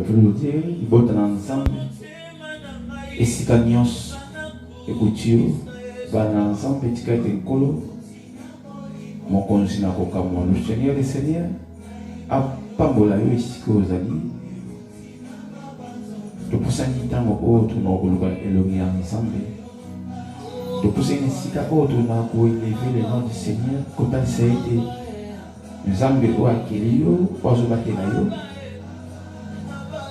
peuple de Dieu, ils botent ensemble. Et si nous écoutons, nous ensemble, petit cas de colo, mon conseil n'a pas comme le Seigneur, a pas bola yo ici que vous allez. De pousser un temps autre, nous allons éloigner ensemble. De pousser un sika autre, nous allons élever le nom du Seigneur, quand ça a été. Nous allons accueillir, nous allons battre.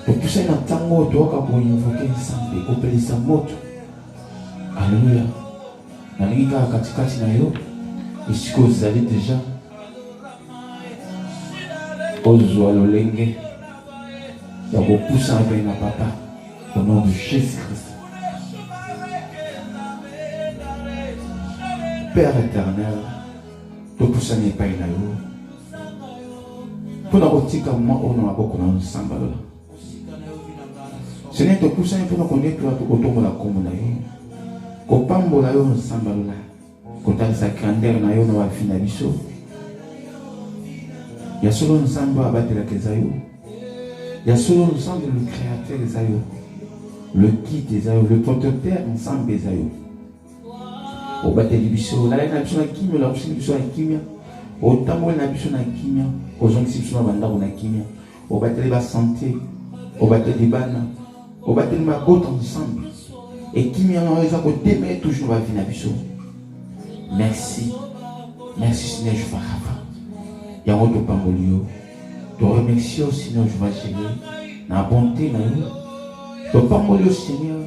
De pousser un temps autre, nous allons invoquer ensemble, nous allons appeler sa moto. Alléluia. Dans les gars, katikati na yo, ici que vous allez déjà. Ozwa lolenge, ya pousser un peu na papa, au nom de Jésus-Christ. Père éternel, de pousser un peu na yo. Pour la rotika moi on a beaucoup na ensemble là. Seigneur te pousser un peu na connaître toi tout autour de la commune yo. Ko pambola yo ensemble là. Ko talisa grandeur na yo na wa fina biso. Il y a seulement ensemble à battre la Kesayo. Il y a seulement ensemble le créateur des aïeux, le guide des aïeux, le protecteur ensemble des aïeux. Au battre du biseau, là il y a besoin de kimia, là il y a besoin de kimia. Au tambour il y a besoin de kimia. Aux gens qui sont dans la kimia. Au battre la santé, au battre les bannes, au battre ma botte ensemble. Et kimia on les a côté mais toujours va venir à biseau. Merci, merci Seigneur je vais rafa. Il y a un autre pambolio. Je te remercie au Seigneur, je vais Seigneur. Dans la bonté, dans nous. Je te pambolio Seigneur.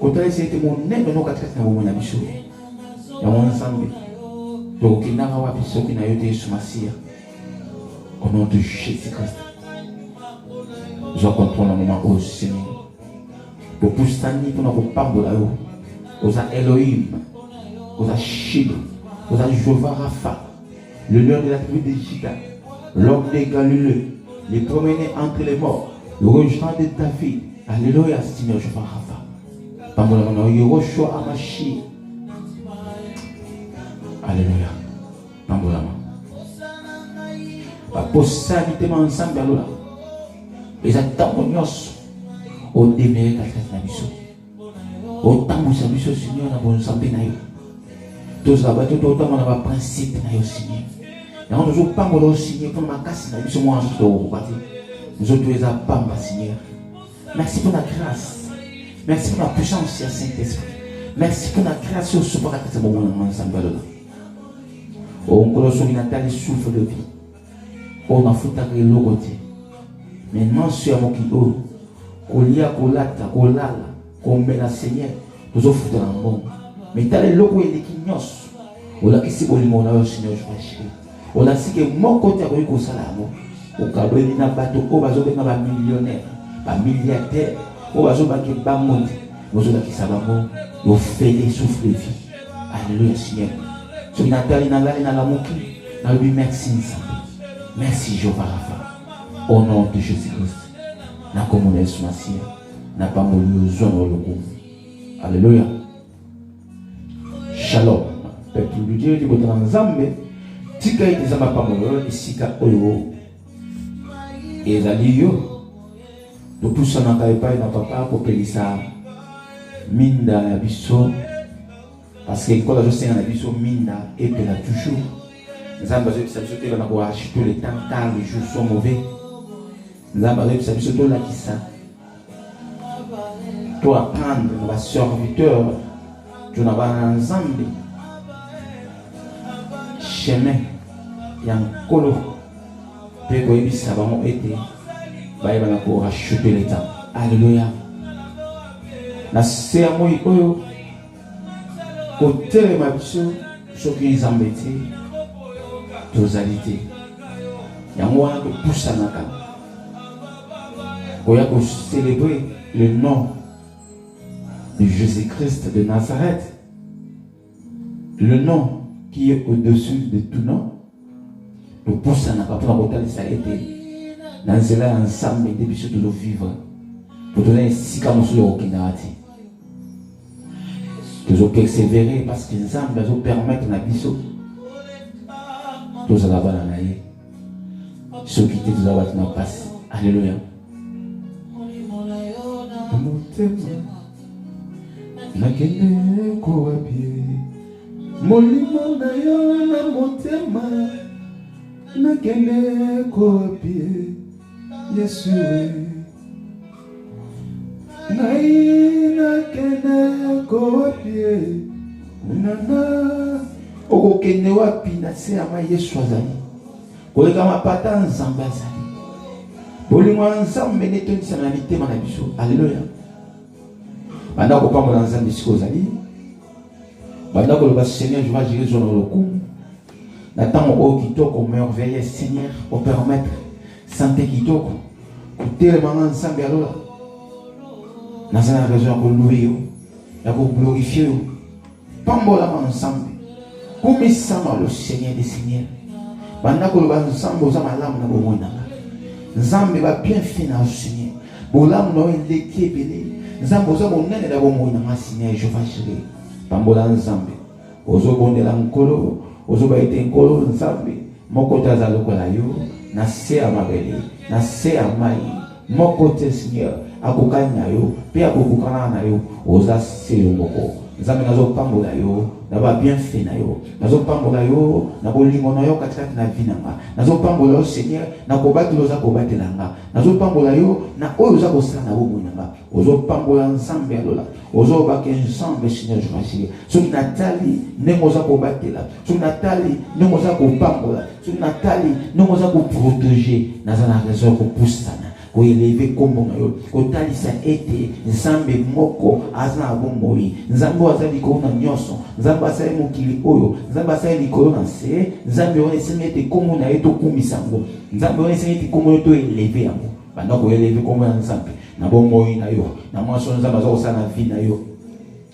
Quand tu as essayé de mon nez, mais non, quand tu as mon abisso. Il y a mon ensemble. Donc, il n'y a pas de personne qui n'a été sur ma cire. Au nom de Jésus-Christ. Je contrôle le moment au Seigneur. Pour pousser pour nous pambolio. Aux Elohim. Aux Shib. Aux Jehovah Rapha. Le lion de la tribu de Juda, l'homme des Galilée, les promener entre les morts, le rejetant de David. Alléluia, Seigneur, je vais Rafa. Pambolano, Yehoshua Amashi. Alléluia. Pambolano. Pour ça, mettez-moi ensemble, alors. Les attendons au déméré qu'à la mission. Autant vous savez, Seigneur, nous avons ensemble. Tous les abattus, autant on a un principe, Seigneur. Et on ne joue pas au Seigneur pour ma casse, nous sommes en train de nous autres, les appâts, Seigneur. Merci pour la grâce. Merci pour la puissance, Saint-Esprit. Merci pour la grâce sur ce moment que nous avons ensemble. On commence à Nathalie souffle de vie. On a foutu à l'eau. Maintenant, sur mon kilo, qu'on lia, qu'on lata, qu'on lala, qu'on met la Seigneur, nous offrons dans le monde. Mais dans les locaux, il y a des quignons. On a qui s'est volé mon âge, Seigneur, je vais chier. On a dit que mon côté a eu comme ça là. Au cas où il y a un bateau, on va jouer un millionnaire, un milliardaire, on va jouer un monde. Nous avons qui ça va bon. Nous faisons souffler vie. Alléluia, Seigneur. Ce qui n'a pas dans la moquille, nous lui merci. Merci, Jéhovah Rapha. Au nom de Jésus-Christ. N'a comme on est sur ma scie. N'a pas mouru aux zones au logo. Alléluia. Shalom. Peuple de Dieu, du côté de Zambé. Tika ite zama pamolo isika oyo ezali yo topusa na epai na papa kopelisa minda ya biso parce que quand la chose na biso minda epela toujours nzamba zo biso te na ko acheter le temps car les jours sont mauvais nzamba zo biso to la kisa to apprendre na serviteur tu na ba nzambe chemin yankolo pe koyebisa bango ete bayebana ko racheter le temps. Alléluia. Na se ya moi oyo kotelema biso soki nzambe te tozali te yango wana topusanaka koya kocélébrer le nom de Jésus-Christ de Nazareth, le nom qui est au-dessus de tout nom. Nous poussons à la bataille, ça a été dans cela ensemble et depuis de nous vivre pour donner si comme sur le Okinati. Nous persévérer parce que nous avons permettre la biseau. Nous allons la naïe. Ceux qui étaient nous avons passé. Alléluia. motema nakende kowapi molimo na yo na motema nakende kowapi Yesu nai nakende kowapi nana okokende wapi na se ama Yesu azali koleka mapata nzambe azali bolingo nzambe netondisa na mitema na biso. Alleluya. Banda kopambola nzambe siko ozali banda koloba Seigneur, je vais gérer sur le coup natango oyo kitoko merveilleux Seigneur au permettre santé kitoko kotelemanga nzambe alola naza na raison ya kolouer yo ya koglorifier yo pambolama nzambe komisama le Seigneur des Seigneurs banda koloba nzambe oza malamu na bomoi nanga nzambe ba bien fait na Seigneur bolamu no eleki ebele nzambe oza monene na bomoi nanga Seigneur je vais gérer pambola nzambe ozobondela nkolo ozoba ete nkolo nzambe moko te aza lokola yo na se ya mabele na se ya mai moko te Seigneur akokani na yo mpe akokokana na yo oza se yo moko nzambe nazopambola yo na ba bien fait na yo nazopambola yo na bolingo na yo katikati na vi nanga nazopambola yo Seigneur na kobatela oza kobatelanga nazopambola yo na oyo oza kosala na bomoi nanga ozopambola nzambe alola ozobaka nzambe Seigneur jomashiri soki natali ndenge oza kobatela soki natali ndenge oza kopambola soki natali ndenge oza koprotege naza na raison ya kopusana koeleve kombo na yo kotalisa ete nzambe moko aza na bomoi nzambe aza likolo na nyonso nzambe asali mokili oyo nzambe asali likolo na se nzambe wana esengi ete kombo na ye tokumisa yango nzambe wana esengi ete kombo yo toeleve yango banda koeleve kombo ya nzambe na bomoi na yo na mwaso nzambe aza kosala na vi na yo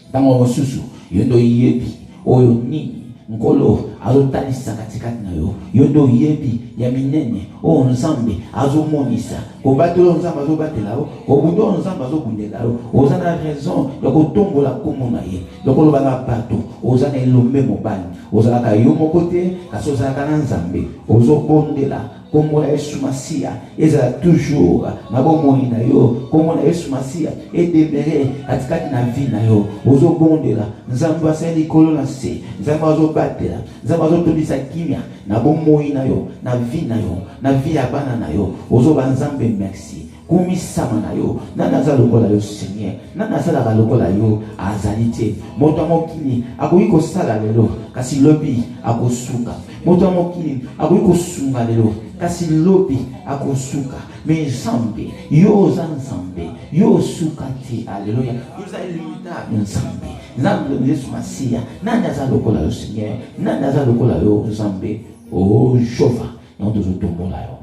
ntango mosusu yo ndo yebi oyo nini nkolo azotalisa katikati na yo yo ndo yebi ya minene oyo nzambe azomonisa kobatela nzambe azobatela yo kobundo nzambe azobundela yo oza na raison ya kotombola kombo na ye ya koloba na bato oza na elombe mobali ozalaka yo moko te kasi ozalaka na nzambe ozobondela kombo na Yesu Masia ezala toujours na bomoi na yo kombo na Yesu Masia edemere katikati na vi na yo ozobondela nzambe asali likolo na se nzambe azobatela nzambe azotondisa kimia na bomoi na yo na vi na yo na vi ya bana na yo ozoba nzambe merci kumisama na yo nana aza lokola yo Seigneur nana asalaka lokola yo azali te moto ya mokili akoki kosala lelo kasi lobi akosuka moto ya mokili akoki kosunga lelo kasi lobi akosuka me nzambe yo oza nzambe yo osuka te. Alleluya. Yo oza limitable nzambe nzambe Yesu Masia nani aza lokola yo Seigneur nani aza lokola yo nzambe o Jehova yango tozotombola yo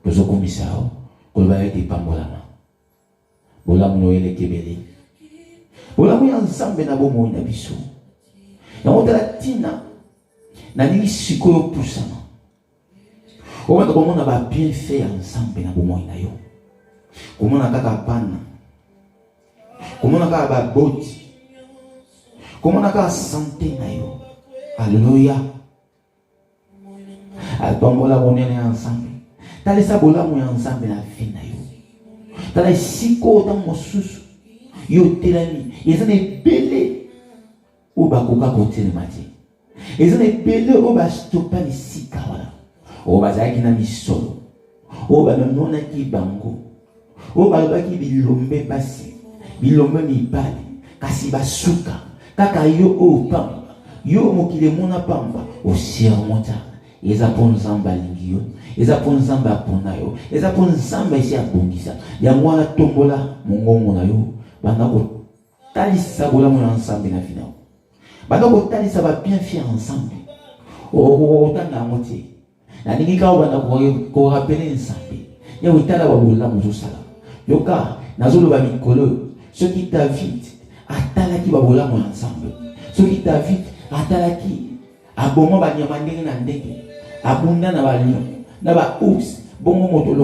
tozokomisa yo koloba ete pambolama bolamu no eleki ebele bolamu ya nzambe na bomoi na biso yango tala tina nalingi sikoyo pusana omaka komona ba bienfait ya nzambe na bomoi na yo komona kaka bana komona kaka baboti komona kaka sante na yo. Alleluya. Alpambola bonene ya nzambe talisa bolamu ya nzambe na vi na yo tala esiko ota mosusu yo telami eza na ebele oyo bakoka kotelema te eza na ebele oyo bastopa lisika wana oyo bazalaki na misolo oyo bamonaki bango oyo balobaki bilombe basi bilombe mibali kasi basuka kaka yo oyo pamba yo mokili emona pamba osirmonta eza po nzambe alingi yo eza po nzambe apona yo eza po nzambe esi abongisa yango wana tombola mongongo na yo banda kotalisa bolamu ya nzambe na vi na yo banda kotalisa babienfait ya nzambe okotanga yango te nalingi kaka banda korapele nzambe ya kotala babolamu ozosala yoka nazoloba mikolo soki David atalaki babolamu ya nzambe soki David atalaki aboma banyama ndenge na ndenge abunda na balion na baours bongo moto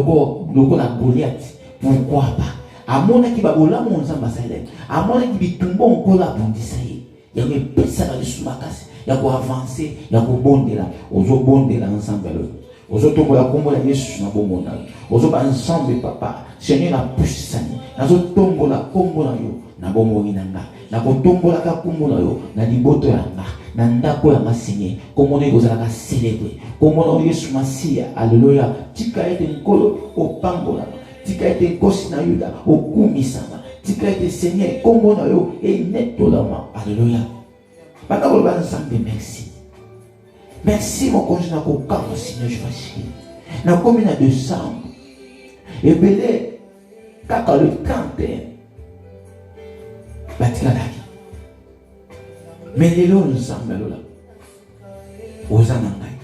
lokola Goliath pourquoi pas amonaki babolamu nzambe asalaki amonaki bitumbo nkola abundisa ye yango epesaka lisusu makasi ya koavanse ya kobondela ozobondela nzambe lo ozotombola kombo na Yesu na bomoi na yo ozoba ensemble papa Seigneur na pusani nazotombola kombo na yo na bomoi na nga nakotombola ka kombo na yo na liboto ya nga na ndako ya Seigneur kombo na yo kozala ka célébrer kombo na Yesu Masia alléluia tika ete nkolo opambola tika ete nkosi na Yuda okumisama tika ete Seigneur kombo na yo enetolama alléluia bana koloba ensemble merci. Merci mon conjoint na kokanga Seigneur je vais na commune de décembre et belé kaka le 31 batika daki mais lelo ensemble lola ozana ngai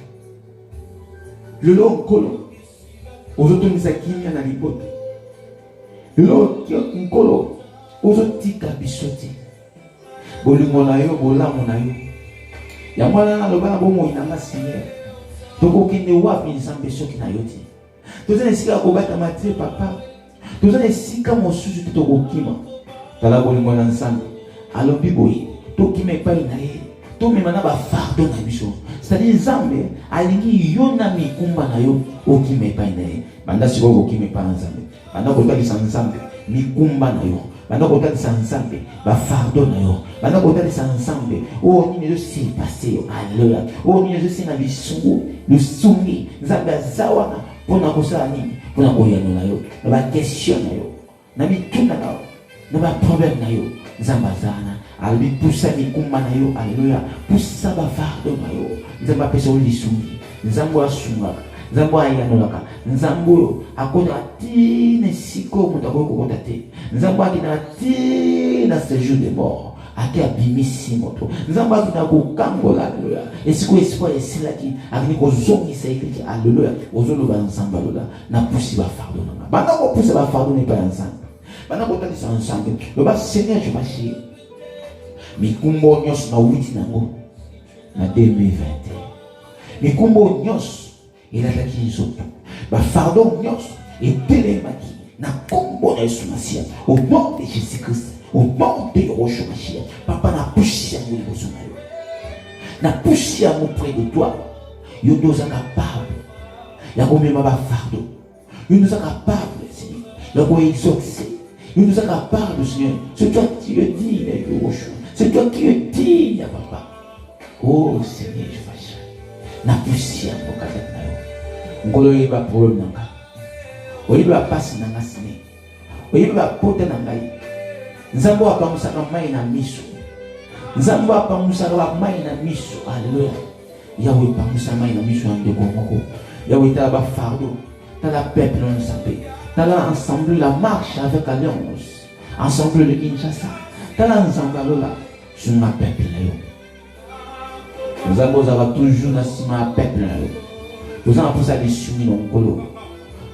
lelo nkolo ozotomisa kimia na liboto lelo nkolo ozotika bisote bolingo na yo bolamu na yo ya mwana na loba na bomoi na nga Seigneur tokokende wapi nzambe soki na yo ti tozana esika kobata matre papa tozana esika mosusu te tokokima tala bolingo na nzambe alobi boye tokima epai na ye tomema na bafardo na biso c'est-à-dire nzambe alingi yo na mikumba na yo okima epai na ye banda sikoyo okima epai na nzambe banda kotalisa nzambe mikumba na yo banda kotalisa nzambe bafardo na yo banda kotalisa nzambe oyo nini ezosipase yo alléluia oyo nini ezosenga lusungi nzambe aza wana mpona kosala nini mpona koyanola yo na bakestion na yo na mituna na yo na baproblème na yo nzambe aza wana alobi pusa mikumba na yo alléluia pusa bafardo na yo nzambe apesa yo lisungi nzambe asungaka nzambe ayanolaka nzambe oyo akotaka tina esika oyo moto akoki kokota te nzambe akendaka tina séjour de mort ake abimisi moto nzambe akendaka kokangola alléluia esika espoir esilaki akende kozongisa ekriki alléluia ozoloba nzambe alola napusi bafardo nanga banda kopusa bafardo na epai ya nzambe banda kotalisa nzambe loba Seigneur je marche mikumbo nyonso na witi nango na 2021 mikumbo nyonso elalaki nzoto bafardo nyonso etelemaki na kombo na Yesu Masia au nom de Jésus Christ au nom de Yeshua Masia papa na pushi yango liboso na yo na pushi yango près de toi yo doza capable ya komema bafardo yo doza capable Seigneur ya koexaucer yo doza capable Seigneur c'est toi qui es digne Yeshua c'est toi qui es digne papa oh Seigneur je fâche na pushi yango kaka na yo ngolo yeba problème nanga oyeba passe nanga sine oyeba pote nanga nzambo apamusaka mai na miso nzambo apamusaka mai na miso alléluia yawe pamusa mai na miso ya ndeko moko yawe tala ba fardo tala peuple nzambe tala ensemble la marche avec alliance ensemble de Kinshasa tala nzambe alola sunga peuple na yo nzambo zaba toujours na sima peuple na yo nous avons pour ça des soumis dans le colo.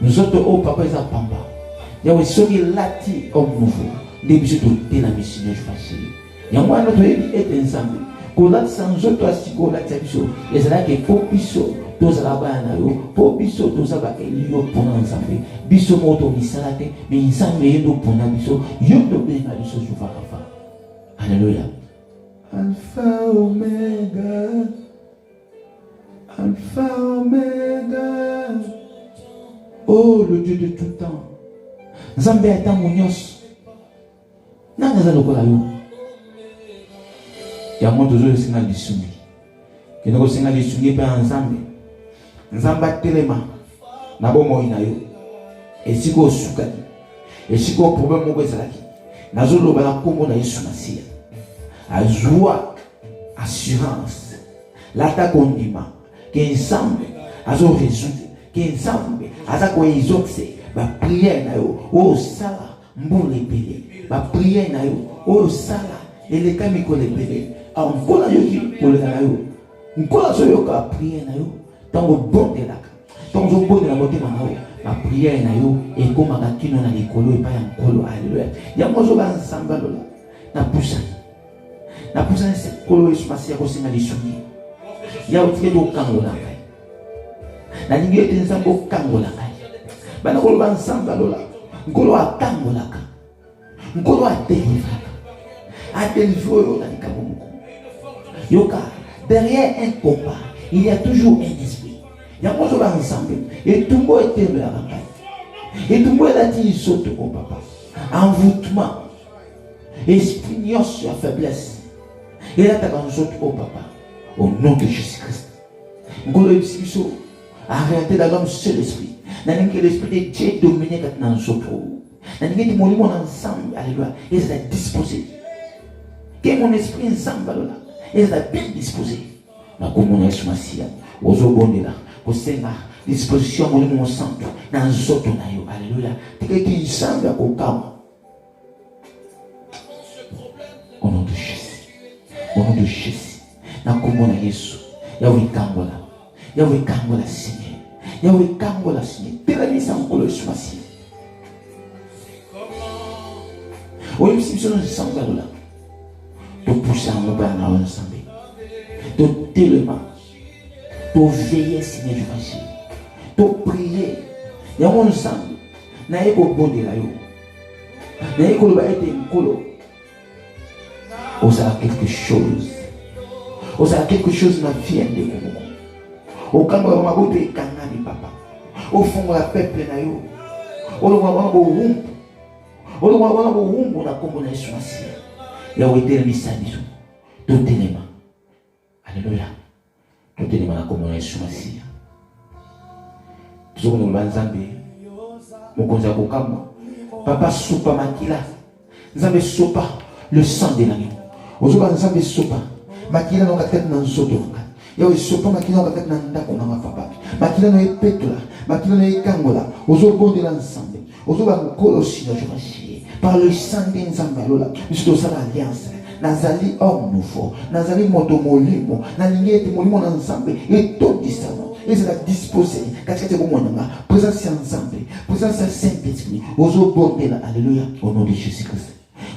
Nous autres, oh papa, ils ont pamba. Il y a aussi des lati homme nouveau. Des bisous de la mission de Fâché. Il y a moi, notre élu est ensemble. Kolat sans autre asiko la tchabiso. Et c'est là que pour biso, tous là-bas, pour biso, tous là-bas, il y a pour ensemble. Biso moto misalate, mais il s'en met pour biso. Yodo bien à biso, je vais. Alléluia. Alpha Omega. Alpha Omega. Oh le Dieu de tout temps. Nzambe ata monyos. Nanga za lokola yo. Ya moto zo singa lisungi. Kino singa lisungi pe nzambe. Nzamba telema na bomo ina yo. Esiko sukaki. Esiko problème moko ezalaki. Nazo loba na kombo na Yesu Masia. Azua assurance. Lata kondima. Que ensemble azo résoudre que ensemble aza ko exaucer ba prière na yo o sala mbule pele ba prière na yo o sala ele kami ko le pele a nkola yo ki ko le na yo nkola so yo ka prière na yo tango bonde la tango bonde la motema na yo ba prière na yo e koma ka kino na likolo e pa ya nkolo alléluia ya mozo ba nsamba lola na pusa se kolo Yesu Masia ko singa lisungi ya utike do kangola kai na ninge tensambo kangola kai bana ko ban samba lola ngolo akangola ka ngolo adelivra adelivro la nikamuko yoka derrière un combat il y a toujours un esprit yango zo ba ensemble et tout mo était là et tout mo là dit saute au papa envoûtement esprit nios sur faiblesse et là t'as saute au papa au nom de Jésus-Christ ngolo ibiso arrêtez dans l'homme seul esprit n'a que l'esprit de Dieu dominer dans sopo n'a que mon monde ensemble alléluia et c'est disposé que mon esprit ensemble là et c'est bien disposé na komona Yesu Masia ozobondela kosenga disposition molimo santo na nzoto na yo alléluia tiketi nsambe akokama au nom de Jésus au nom de Jésus na komona Yesu yawe kangola Seigneur yawe kangola Seigneur telamisa nkolo Yesu Masia oyo msibisona nsambe alola to pousser mon bas na ensemble de tellement de veiller Seigneur du Machi de prier il y a mon ensemble na eko bonde la yo na eko ba ete nkolo osa quelque chose na vie de Kongo au kamba maboto ekangani papa au fond la peuple na yo olo mwa bo wumbu na kombo na Yesu Masia ya wetele misabiso tout élément alléluia tout élément na kombo na Yesu Masia tuzoko na nzambe mokonzi akokamba papa sopa makila nzambe sopa le sang de l'agneau ozoba nzambe sopa makila no katikati na nzoto nga yawe sopa makila no katikati na ndako na papa makila no epetola makila no ekangola ozobondela nzambe ozoba nkolo sino jomasie par le sang de nzambe alola biso tosala alliance nazali homme nouveau nazali moto molimo nalingi ete molimo na nzambe etondisama ezala disposé katikati ya bomwana nga présence ya nzambe présence ya Saint-Esprit ozobondela alléluia au nom de Jésus-Christ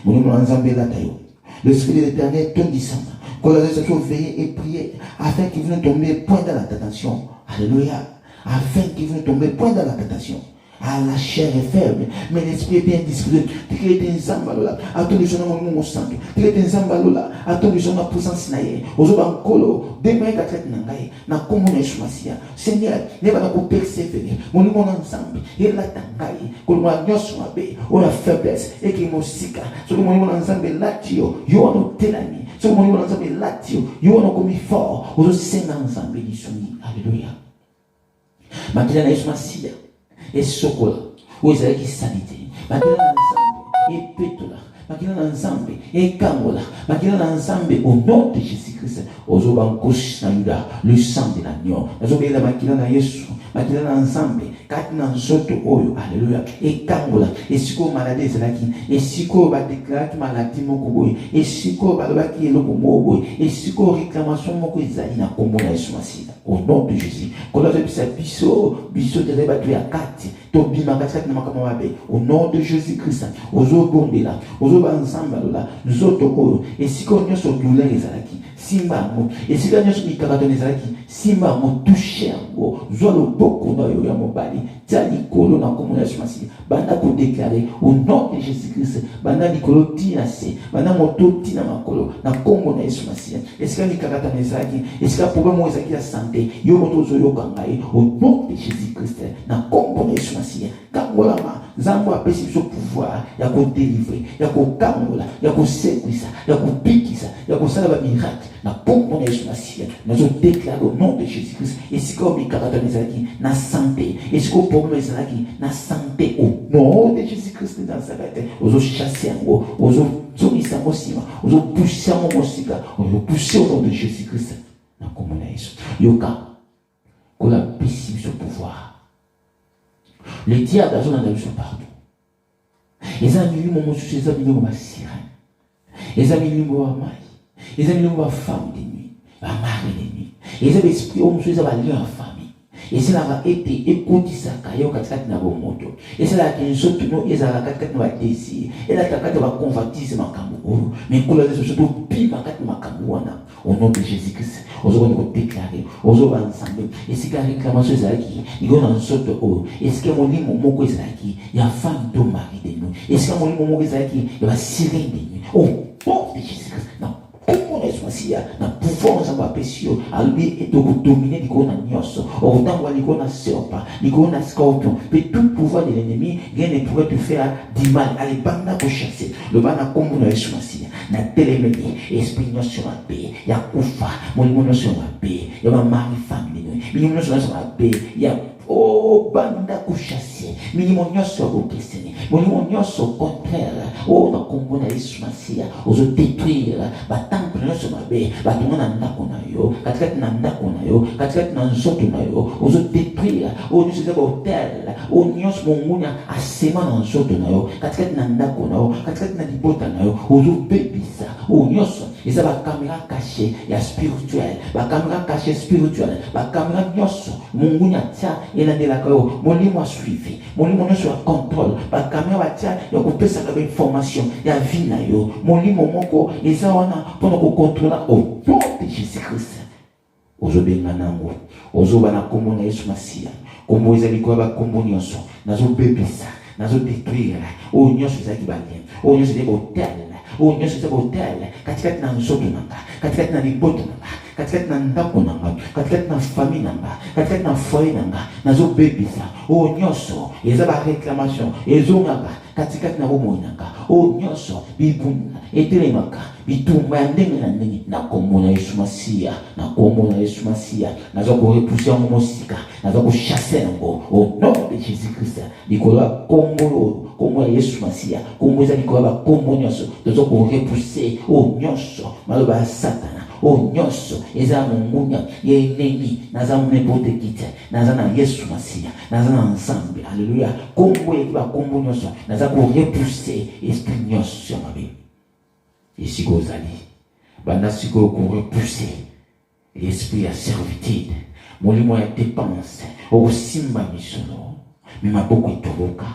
molimo na nzambe elata yo l'Esprit de l'Éternel tondisama colonisation veiller et prier afin qu'il ne tombe point dans la tentation alléluia afin qu'il ne tombe point dans la tentation. Ah, la chair est faible, mais l'esprit est bien disposé. Tu es des zambalola, attends sur mon santo. Tu es des zambalola, attends sur ma présence naïe. Ozoba nkolo, demain ka traite nangaye, na komona Masia. Seigneur, ne va pas persévérer. Mon monde ensemble, et la tangaye, que moi nyos mabe, ou la faiblesse, et qui mosika. Sur mon monde ensemble latio, yo ano telani. Sur mon monde ensemble latio, yo ano komi fort. Ozo senga ensemble ni soni. Alléluia. Makila na Yesu Masia. Et sokola, où est-ce qui sanité? Makila na nzambe, et petola, makila na nzambe, et kangola, makila na nzambe au nom de Jésus-Christ. Ozoba nkoshi na yuda, le sang de l'agneau. Nazobela makila na Yesu, makila na nzambe, kati na nzoto oyo, alléluia. Et kangola, et siko maladie zelaki, et siko ba déclare maladie moko boy, et siko ba lobaki eloko moko boy, et siko réclamation moko ezali na kombo na Yesu Masila. Au nom de Jésus. Au nom de Jésus-Christ. Ozo bondela, ozo banzamba lola, nous autres et si qu'on y a sur douleur ezalaki, simba mo, et si qu'on y a sur mikaraton ezalaki, simba mo touché ngo, zolo boko na yo ya mobali, tali kolo na komona chimasi, banda pour déclarer au nom de Jésus-Christ, banda likolo tina se, banda moto tina makolo, na komona chimasi. Est-ce que mikaraton ezalaki, est-ce que problème mo ezalaki la santé, yo moto zo yo kangai, au nom de Jésus-Christ, na komona chimasi, kangolama, zambo apesi so pouvoir, ya ko délivrer, ya ko kangola, ya ko séquisa, ya ko bikisa, ya ko sala ba miracle, na komona chimasi, na zo déclarer au nom de Jésus-Christ, et si ko mikaraton ezalaki, na santé, et si ko problème ezalaki, na santé, au nom de Jésus-Christ de Nazareth, ozo chasser ngo, ozo zomisa mosima, ozo pousser mo mosika, ozo pousser au nom de Jésus-Christ, na komona Yesu. Yoka, ko la possible ce pouvoir. Le diable a besoin d'aller partout. Les amis, mon souci, les amis, ma sirène. Les amis, ma maille. Les amis, ma femme de nuit. Ma mari de nuit. Les amis, esprit, on souci, ça va lier en famille. Et c'est là va été écouté ça, kayo katikati na bomoto. Et c'est là qu'il saute no ezala katikati na désir. Et là takati va convertir makambo. Mais kola de surtout pima katikati makambo wana. Au nom de Jésus-Christ, ozo ko déclarer, ozo ba ensemble. Et si ka réclamation ezalaki, igo na nsoto o. Est-ce que mon limo moko ezalaki, ya femme de mari de nous. Est-ce que mon limo moko ezalaki, ya ba sirène de nous. Au nom de Jésus-Christ. Non. masia na pouvoir nzambe apesio alobi etokodomine likolo na nyonso okotambola likolo na serpent likolo na scorpion pe tout pouvoir de l'ennemi rien ne pourrait te faire du mal alebanda kochasser loba na kombo na Yesu masia na telemeli esprit nyonso mabe ya kufa molimo nyonso mabe ya bamari famille milimo nyonso mabe ya oh banda kushasi milimo nyonso okeseni molimo nyonso contraire oh na kombo na Yesu masia ozo détruire batemple nyonso mabe batonga na ndako na yo katikati na ndako na yo katikati na nzoto na yo ozo détruire oh nyonso eza hotel oh nyonso mongunya asema na nzoto na yo katikati na ndako na yo katikati na libota na yo ozo bebisa oh nyonso eza bakamera caché ya spirituel bakamera caché spirituel bakamera nyonso mongunya tia elandelaka yo molimo a suivi molimo nyonso ya contrôle bakamera batia ya kopesaka bainformation ya vie na yo molimo moko eza wana mpona kokontrola au nom de Jésus-Christ ozobenga nango ozoba na kombo na Yesu masia kombo ezali koya bakombo nyonso nazobebisa nazodétruire oyo nyonso ezalaki balien oyo nyonso ezali botel oyo nyonso ezali botel katikati na nzoto nanga katikati na liboto nanga katikati na ndako nanga katikati na famille nanga katikati na foyer nanga nazobebisa oyo nyonso eza baréclamation ezongaka katikati na bomoi nanga oyo nyonso bibunda etelemaka bitumba ya ndenge na ndenge na kombo na Yesu masia na kombo na Yesu masia naza korepousser yango mosika naza kochasser yango au nom de Jésus-Christ likolo ya kombo ya Yesu masia kombo eza likolo ya bakombo nyonso toza korepousser oyo nyonso maloba ya satana oyo nyonso eza mongunya ya enemi naza n'importe qui te naza na Yesu masia naza na ensemble alléluia kombo ya bakombo nyonso naza korepousser esprit nyonso ya mabe esiko ozali banda sikoyo korepousser l'esprit ya servitude molimo ya dépense okosimba misolo me maboko etoboka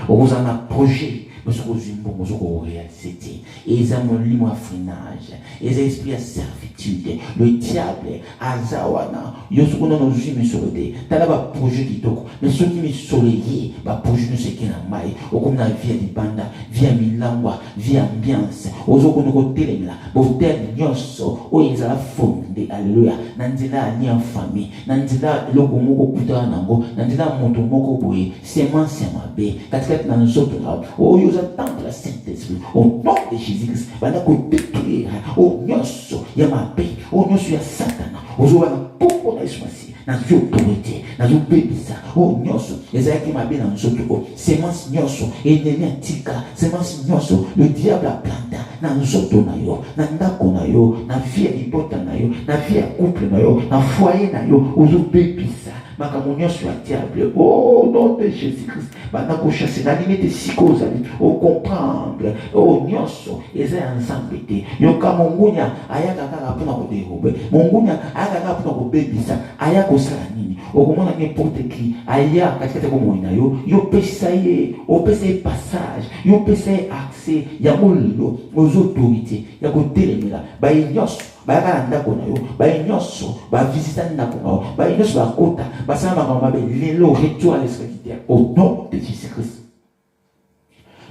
okozala na projet osoko zimbongo osoko réaliser te eza molimo ya freinage eza esprit ya servitude le diable aza wana yo soko nano ozwi misolo te tala baprojet kitoko me soki misolo ye baprojet nyonso eke na mai okomi na vie ya libanda vie ya milangwa vie ya ambiance ozokona kotelemela botel nyonso oyo ezala fonde alleluya na nzela ya lia famille na nzela eloko moko okutana nango na nzela ya moto moko boye semence ya mabe katikati na nzoto na oyo oza temple ya Saint-Esprit au nom de Jésus-Christ banda kodétruire oyo nyonso ya mabe oyo nyonso ya satana ozoba na kombo na Yesu masia nazwi autorité nazobebisa oyo nyonso ezalaki mabe na nzoto oyo semence nyonso enemi atika semence nyonso le diable aplanta na nzoto na yo na ndako na yo na vie ya libota na yo na vie ya couple na yo na foyer na yo ozobebisa makambo nyonso ya diable au nom de Jésus-Christ banda kochase na limite siko ozali ocomprendre oyo nyonso eza ya nzambe te yoka mongunya ayaka kaka mpona koderobe mongunya ayaka kaka mpona kobebisa aya kosala nini okomona n'importe qui aya katikati ya bomoi na yo yopesa ye opesa ye passage yopesa ye accès ya molilo ozo autorité ya kotelemela baye nyonso bayaka na ndako na yo baye nyonso bavisita ndako na yo baye nyonso bakota basala makambo mabe lelo retour à l'esprit au nom de Jésus-Christ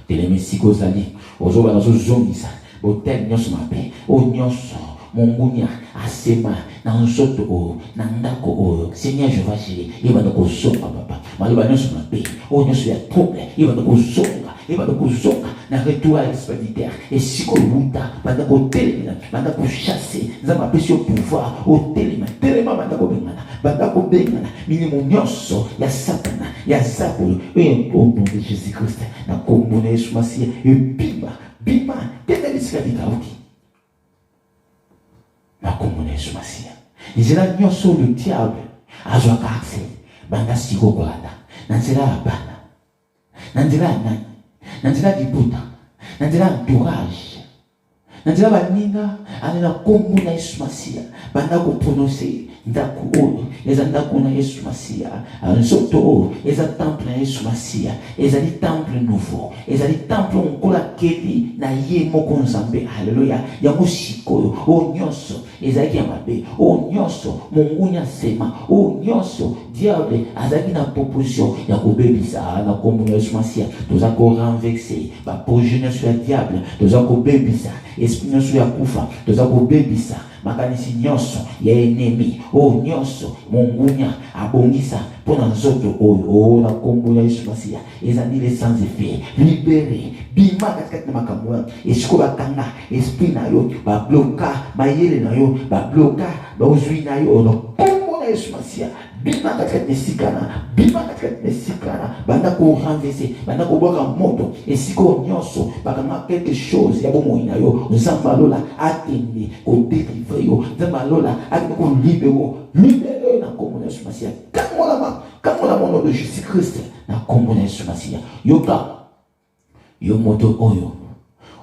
telemi siko ozali ozoba nazozongisa botel nyonso mabe oyo nyonso mongunya asema na nzoto oyo na ndako oyo Seigneur Jéhovah Jireh yebanda kozonga papa maloba nyonso mabe oyo nyonso ya trouble yebanda kozonga na retour à l'esprit du terre esiko luta banda kotelemela banda kochasse nzambe apesi yo pouvoir otelema banda kobengana milimo nyonso ya satana ya zakolo oyo au nom de Jésus-Christ na kombo na Yesu masia bima tete bisika bikauki na kombo na Yesu masia nzela nyonso le diable azwaka accès banda siko kolanda na nzela ya bana na nzela ya nani na nzela ya libuta na nzela ya entourage na nzela baninga ale na kombo na Yesu masia banda koprononce ndako oyo eza ndako na Yesu masia nzoto oyo eza temple na Yesu masia ezali temple nouveau ezali temple onkola keli na ye moko nzambe haleluya yango sikoyo oyo nyonso ezalaki ya mabe oyo nyonso mongunya sema oyo nyonso diable azalaki na proposition ya kobebisa na kombo na Yesu masia toza korenverse baprojet nyonso ya diable toza kobebisa esprit nyonso ya kufa toza kobebisa makanisi nyonso ya ennemi o nyonso mongunya abongisa pona nzoto oyo na kombo ya Yesu Masiya ezali sans effet libéré bima katikati na makambo esiko bakanga esprit na yo babloka mayele na yo babloka bazwi na yo na kombo ya Yesu Masiya bima katikati nesikana bima katikati nesikana banda ko renverser banda ko boka moto esiko nyonso bakanga quelque chose ya bomoi na yo nzamba lola atende ko délivrer yo nzamba lola atende ko libérer na kombo ya Yesu Masiya comme la nom de Jésus-Christ na kombo na Yesu Masiya yoka yo moto oyo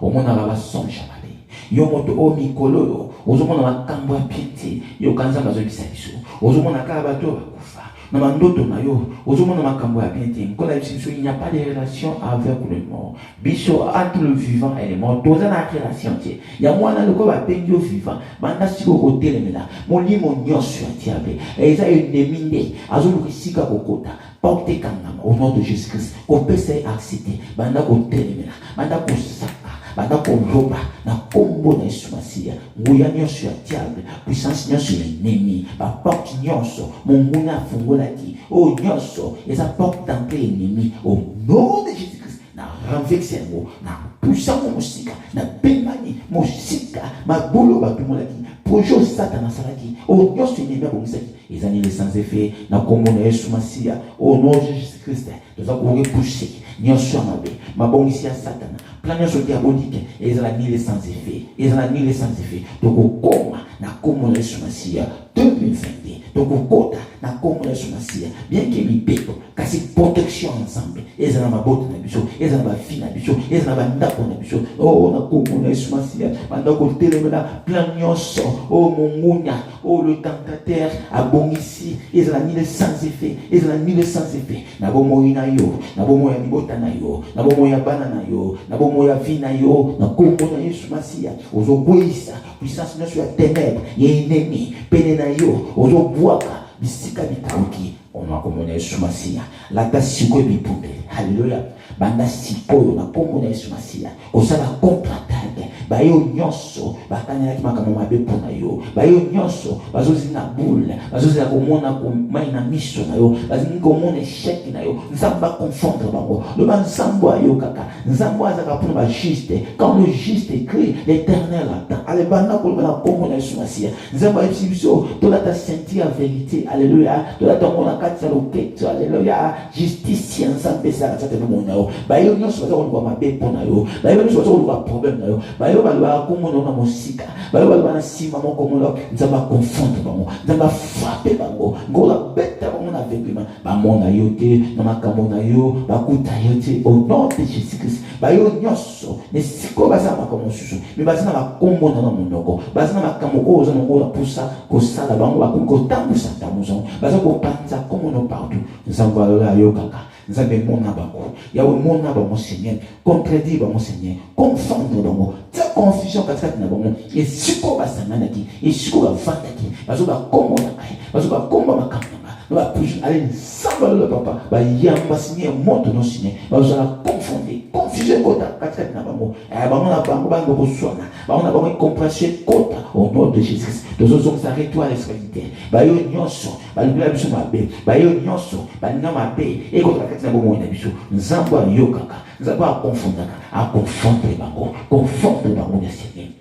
omona la sonja mabe yo moto o mikolo yo ozomona makambo ya piété yo kanza bazobisa biso ozomona kala bato bakufa na mandoto na yo ozomona makambo ya piété nkola biso il n'y a pas de relation avec le mort biso entre le vivant et le mort toza na relation tie ya mwana loko ba pengi vivant banda siko kotelemela molimo nyonso ya diable eza ennemi nde azolukisika kokota porte kangama au nom de Jésus-Christ kopesa accéder banda kotelemela banda kosaka banda koloba na kombo na Yesu Masiya nguya nyonso ya diable puissance nyonso ya ennemi ba porte nyonso monguna afungolaki o nyonso eza porte d'entrée ennemi au nom de Jésus-Christ na renverse yango na puissance musika na bemani musika mabolo batumolaki projet Satan asalaki o nyonso ennemi abongisaki ezali sans effet na kombo na Yesu Masiya au nom de Jésus-Christ toza korepousser nyonso ya mabe mabongisi ya Satan plan nyonso diabolique ezali sans effet ezali sans effet tokokoma na kombo na Yesu Masiya 2022 tokokota na kombo na Yesu Masiya bien que mipeto kasi protection ensemble ezala mabota na biso ezala ba fi na biso ezala ba ndako na biso o na kombo na Yesu Masiya bandako telemela plan nyonso o mongunya o le tentateur abongisi ezala sans effet ezala sans effet na bomo ina yo na bomo ya libota na yo na bomo ya bana na yo na bomo ya vi na yo na kombo na Yesu Masiya ozokwisa puissance nyonso ya ténèbres ya ennemi pene na yo ozobwaka bisika bitauki ona kombo na Yesu Masiya lata sikoyo bipundele haleluya banda sikoyo na kombo na Yesu Masiya osala contre-attaque bayo nyonso bakanyaki makambo mabe mpona yo bayo nyonso bazozinga bule bazozela komona komai na miso na yo bazingi komona échec na yo nzambe akonfondre bango loba nzambe ayo kaka nzambe azaka mpona bajuste quand le juste crie l'éternel attend alebanda koloba na kombo na Yesu Masiya nzambe ayebisi biso tolata senti ya vérité alleluya tolata ngo na kati ya loketo alleluya justice ya nzambe ezalaka tia tena mona yo bayo nyonso baza koluka mabe mpona yo bayo nyonso baza koluka problème na yo bayo balwa komona na mosika bayo balwa na nsima moko molo nzambe akonfondre bango nzambe afrape bango ngola beta bango na aveuglement bamona yo te na makambo na yo bakuta yo te au nom de Jésus-Christ bayo nyonso nesiko baza makambo mosusu me baza na makombo na monoko baza na makambo oyo oza nango na pusa kosala bango bakomi kotambusa tambusa baza kopanza komono partout nzambe alola yo kaka nzambe mona bango yawe mona bango Seigneur contredire bango Seigneur confondre bango tia confusion katikati na bango esiko basanganaki esiko bavandaki bazo bakomona kai bazo bakomba makambo ba push aller nzambe alola papa bayamba signé moto no signé bazala confondre confusion kota katikati na bango bango na bango bango koswana bango na bango compréhension kota au nom de Jésus tozo s'arrêter à l'esprit bayo nyonso balibela biso mabe bayo nyonso balinga mabe ekota katikati na bango na biso nzambe ayo kaka nzambe akonfondaka akonfondre bango confondre bango na Seigneur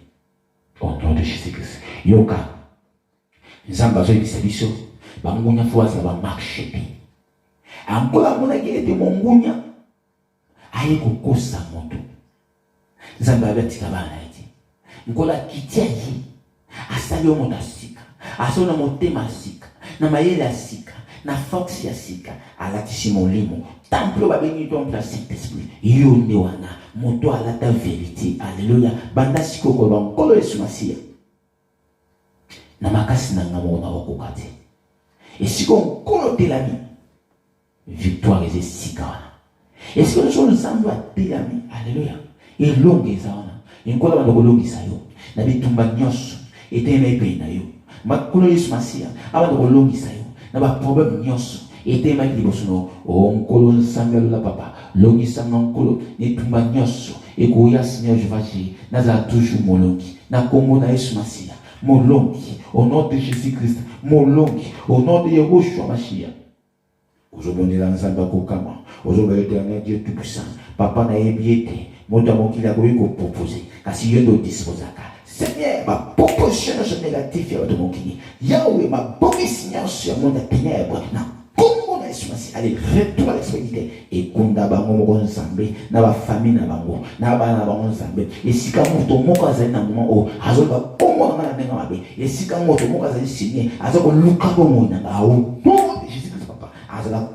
au nom de Jésus-Christ yoka nzambe azoyebisa biso bangunya fuaza ba marché bi angola mona kete mongunya aye kokosa moto nzambe abetika bana eti ngola kitiaji asali omo na sika asona motema sika na mayele ya sika na force ya sika alatisi molimo temple babengi temple ya Saint-Esprit yo nde wana moto alata vérité alléluia banda siko ko bankolo Yesu Masiya na makasi na ngamo na okokate et si on compte la vie, victoire est sika. Et si on chose ensemble à l'ami, alléluia. Et longue est ça. Et quoi la longue ça yo. Na bitumba nyos et teme pe na yo. Makolo Yesu Masiya, aba longue ça yo. Na ba problème nyos et teme ki bosono. O nkolo sangalo la papa. Longi sangolo ne tumba nyos et ko ya Seigneur je vais na za toujours molongi. Na kombo na Yesu Masiya. molongi, au nom de Jésus-Christ, molongi, au nom de Yahushua Mashiach. Aujourd'hui, dans Zamba Kokama, aujourd'hui, l'éternel Dieu Tout-Puissant, Papa n'a ébiété, mon amour qu'il a voulu proposer, car si je dois disposer, Seigneur, ma proposition négative de mon kini, Yahweh, ma bonne signal sur mon ténèbre, allez, retour à l'expédition. Et quand on a un ensemble, na ba famille na bango, na ba ensemble. Et si quand on tombe au cas na moment où, azo ba pomo na na na be. Et si quand on tombe au cas signé, azo ko luka bo mo na ba o. Non, Jésus-Christ papa, azo la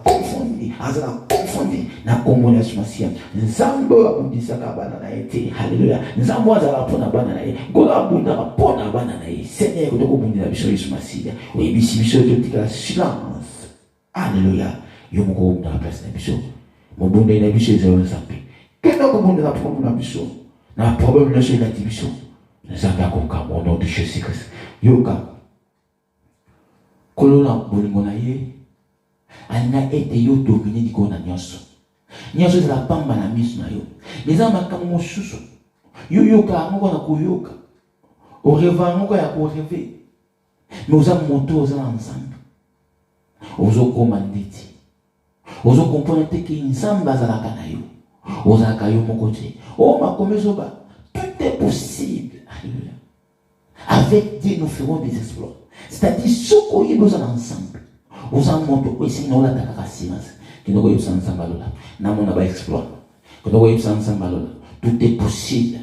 confondre, na komona sumasia. Nzambo akundisa ka bana na ete. Hallelujah. Nzambo aza la pona bana na ye. Gola bunda ka pona bana na ye. Seigneur ko ko bunda biso sumasia. Oui, bisi biso to tika silence. Alléluia. Yo moko na place na biso. Mo bonde na biso ezalo nzambe. Kena ko bonde na problème na biso. Na problème na chez la biso. Nzambe akonka au nom de Jésus-Christ. Yoka. Kolona bolingo na ye. Ana ete yo dominer di kona nyonso. Nyonso za pamba na miso na yo. Nzambe akammo susu. Yo yoka ngoko na kuyoka. O reva ngoko ya ko rêver. Mais oza moto oza ensemble. Ozo komanditi. Ozo comprendre que nzambe azalaka na yo. Ozalaka yo moko te. Oh makomezoba, tout est possible. Alléluia. Avec Dieu nous ferons des exploits. C'est-à-dire ce qu'on y a besoin ensemble. Oza moto esi na ola takaka silence. Kinoko yo ensemble alola. Na mona ba exploit. Kinoko yo ensemble alola. Tout est possible.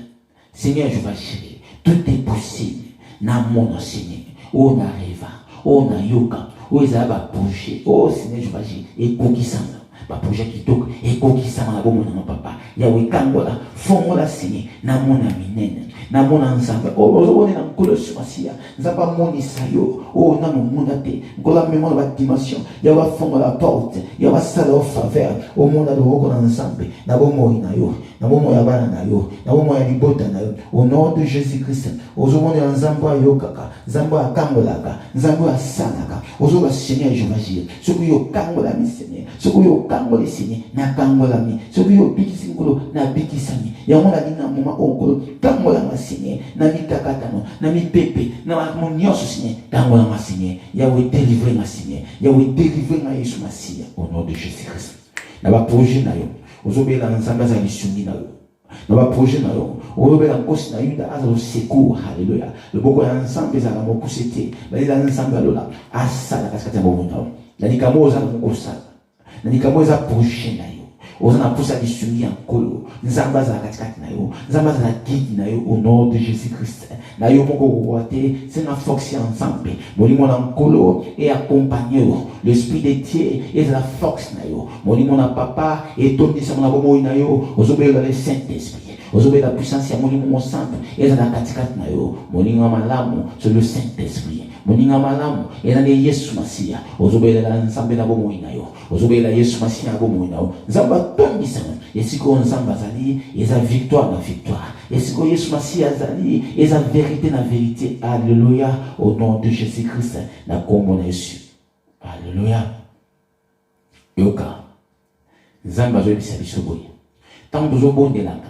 Seigneur, je vais chérir. Tout est possible. Na mona Seigneur. Oh na reva. Oh na yoka. Oh ezala ba projet. Oh Seigneur, je vais chérir. Et kokisanga. Ba projet qui toque. Et kokisanga na bomo na papa. Yawe kangola. Fongola Seigneur. Na mona minene. Na mona ensemble. Oh ozobone na nkolo sumasia. Nzapa moni sayo. Oh na mona te. Ngola mémoire ba dimension. Yawa fongola porte. Yawa sala au faveur. Au monde de roko na ensemble. Na bomo ina yo. Na bomo ya bana na yo. Na bomo ya libota na yo. Au nom de Jésus-Christ. Ozobone na nzambo yo kaka. Nzambo ya kangolaka. Nzambo ya sanaka. Ozoba Seigneur je vais. Ce que yo kangola mi Seigneur. Ce que yo kangola Seigneur. Na kangola mi. Ce que yo bikisi nkolo na bikisami. Ya mona dina moma okolo. Kangola ma Seigneur. Na mi kakatano. Na mi pepe. Na mon nyoso Seigneur. Kangola ma Seigneur. Yahweh délivrer ma Seigneur. Yahweh délivrer ma Yesu Masia. Au nom de Jésus-Christ. Na ba projet na yo. Ozobela nzamba za lisungi na yo. Na ba projet na yo. Ozobela nkosi na yuda aza secours. Alléluia. Le boko ya ensemble za la mokusete. Bali la ensemble alola. Asala kaskati ya bomo na yo. Na nikamo za ngosala. Na nikamo za projet na yo. Ozana poussa lisungi nkolo. Nzamba za katikati na yo. Nzamba za guide na yo au nom de Jésus-Christ. Na yo moko kokoate, c'est na force ensemble. Molimo na nkolo et accompagner l'esprit de Dieu et la force na yo. Molimo na papa et ton disa na bomo na yo. Ozobela le Saint-Esprit. Ozobela la puissance ya molimo mo santo et la katikati na yo. Molimo malamu c'est le Saint-Esprit. Moninga malamu ena ne Yesu Masia. Ozobela la ensemble na bomo na yo. Ozobela Yesu Masia na bomo na yo. Nzamba tondisa esiko nzamba zali eza victoire na victoire. Esiko Yesu Masia zali eza vérité na vérité. Alléluia. Au nom de Jésus-Christ na kombo na Yesu. Alléluia. Yoka. Nzamba zo bisa biso boye. Tant bozo bondelaka.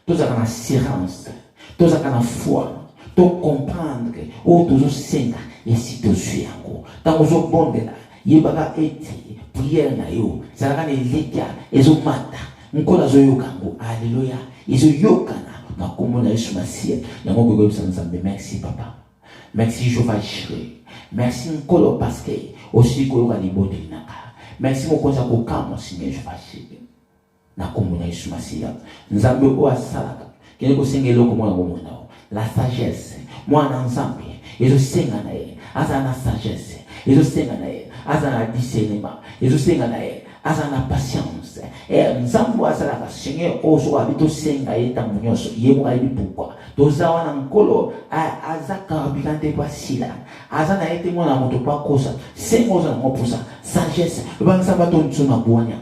Tozaka na assurance. Tozaka na foi. To comprendre o tozo senga esi tozu yango. Tant bozo bondela yebaka ete prière na yo. Zalaka ne lekia ezo mata. Nkola zo yokango. Alléluia. Ezo yokana. Na kombo na Yesu Masia. Yango ko ko nzambe. Merci papa. Merci Jéhovah Jireh. Merci nkolo parce que aussi ko yoka libote naka. Merci mo koza ko kamo Seigneur Jéhovah Jireh. Na kombo na Yesu Masia. Nzambe o asalaka. Kene ko sengelo ko mona bomo na. La sagesse. Moi ensemble. Ezo senga na ye. Aza na sagesse. Ezo senga na ye. Aza na discernement. Ezo senga na ye. Aza na patience. Et nzambo asalaka Seigneur ozo abito senga ye tango nyonso. Yemo ayebi pourquoi. Toza wana nkolo aza karabikante kwa sila. Aza na ete mwana moto pa kosa. Senga ozo na mopusa. Sagesse. Leba nzamba to nso na buanya.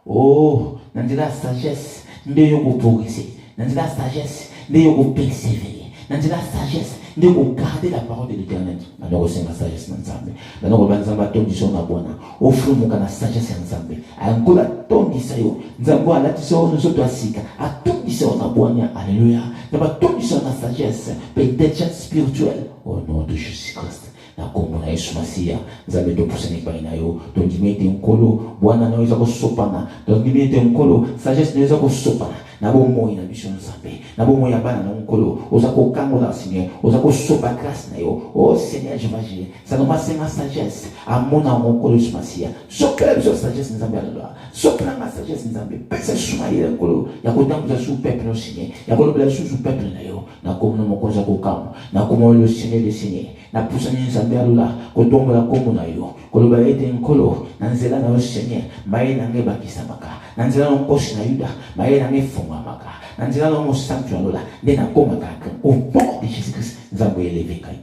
Oh, nandila sagesse. Nde yo ko progresser. Nandila sagesse. Nde yo ko persévérer. Dans la sagesse, de garder la parole de l'Éternel. Maintenant, c'est la sagesse ensemble. Maintenant, on va nous attendre sur la bonne. Offre-moi la sagesse ensemble. Encore la tonne d'Isaïo. Nous avons la tisson, nous sommes assis. À tout sur la boigne, alléluia. Nous avons tout sur la sagesse, peut-être spirituelle, au nom de Jésus-Christ. Na komona Yesu Masia nzambe topusani kwa inayo tondimete nkolo Bwana naweza kusopana tondimete nkolo sagesse naweza kusopana na bomo ina biso nzambe na bomo ya bana na nkolo oza kokangola Seigneur oza kosopa grâce na yo oh Seigneur je vais agir ça commence ma sagesse amona nkolo Yesu Masia sopela biso sagesse nzambe alala sopela ma sagesse nzambe pesa suma ile nkolo ya kotambuza su peuple Seigneur ya kolobela su peuple na yo na komona mokoza kokamo na komona le Seigneur des Seigneurs na pusani nzambe alula kotombola kombo na yo koloba ete nkolo na nzela na yo Seigneur maye nange bakisamaka na nzela na nkosi na Yuda maye nange fungwamaka na nzela na mosantu alula nde nakomaka au nom de Jésus-Christ nzambe eleve ngai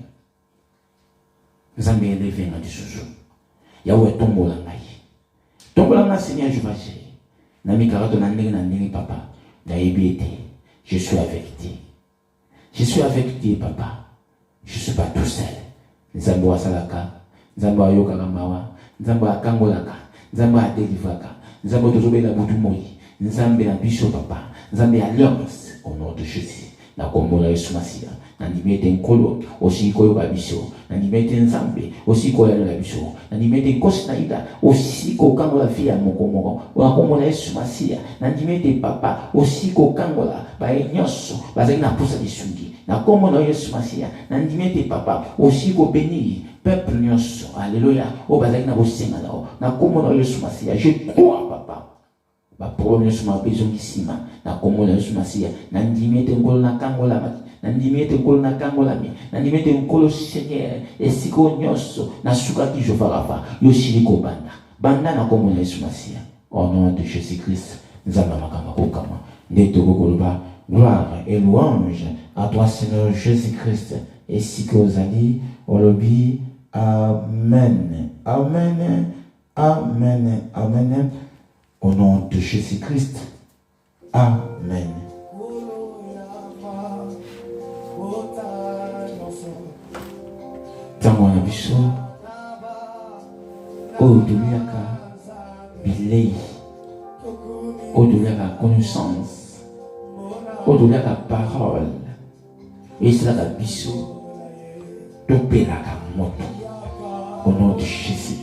nzambe eleve ngai lisusu yawe tombola ngai Seigneur je vais agir na mikarato na ndenge papa nayebi ete je suis avec toi papa je suis pas tout seul nzambe wa salaka nzambe wa yokaka mawa nzambe wa kangolaka nzambe wa délivraka nzambe tozobela butu moi nzambe na biso papa nzambe alliance au nom de Jésus na kombola Yesu Masia na ndimete nkolo aussi koyoka biso na ndimete nzambe aussi koyala biso na ndimete kosi na ida aussi kokangola fia mokomoko na kombola Yesu Masia na ndimete papa aussi kokangola ba nyonso bazali na pusa bisungi na kombola Yesu Masia na ndimete papa aussi ko bénir peuple nyonso alléluia o bazali na bosenga nao na kombola Yesu Masia je crois papa ba problème nyonso ma besoin kisima na kombola Yesu Masia na ndimete ngolo na kangola na ndimete ngolo na kangola mi na ndimete ngolo Seigneur esiko nyonso na suka ki Jehova Rafa yoshiriko banda na kombola Yesu Masia au nom de Jésus-Christ nzamba makamba kokama ndeto kokoloba gloire et louange à toi Seigneur Jésus-Christ et si que vous allez olobi amen amen amen amen au nom de Jésus-Christ amen. Tango na biso oduliaka bilei oduliaka connaissance oduliaka parole et cela la biso topelaka moto au nom de Jésus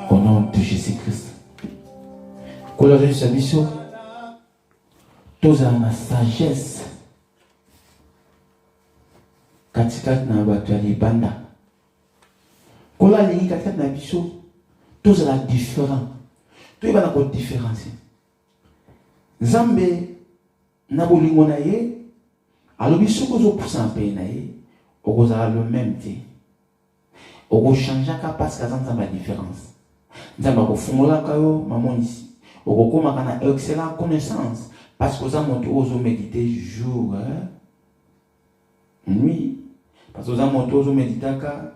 au nom de Jésus-Christ kolore sa biso tozala na sagesse katikati na bato ya libanda kola lingi katikati na biso tozala différent toyebana kodifferencie nzambe na bolingo na ye alobi soki ozopusa mpe na ye okozala le même te okochangeaka parce que aza nzambe ya différence nzambe akofungolaka yo mamonisi okokomaka na excellent connaissance parce que oza moto ozomédite jour nuit parce que oza moto ozoméditaka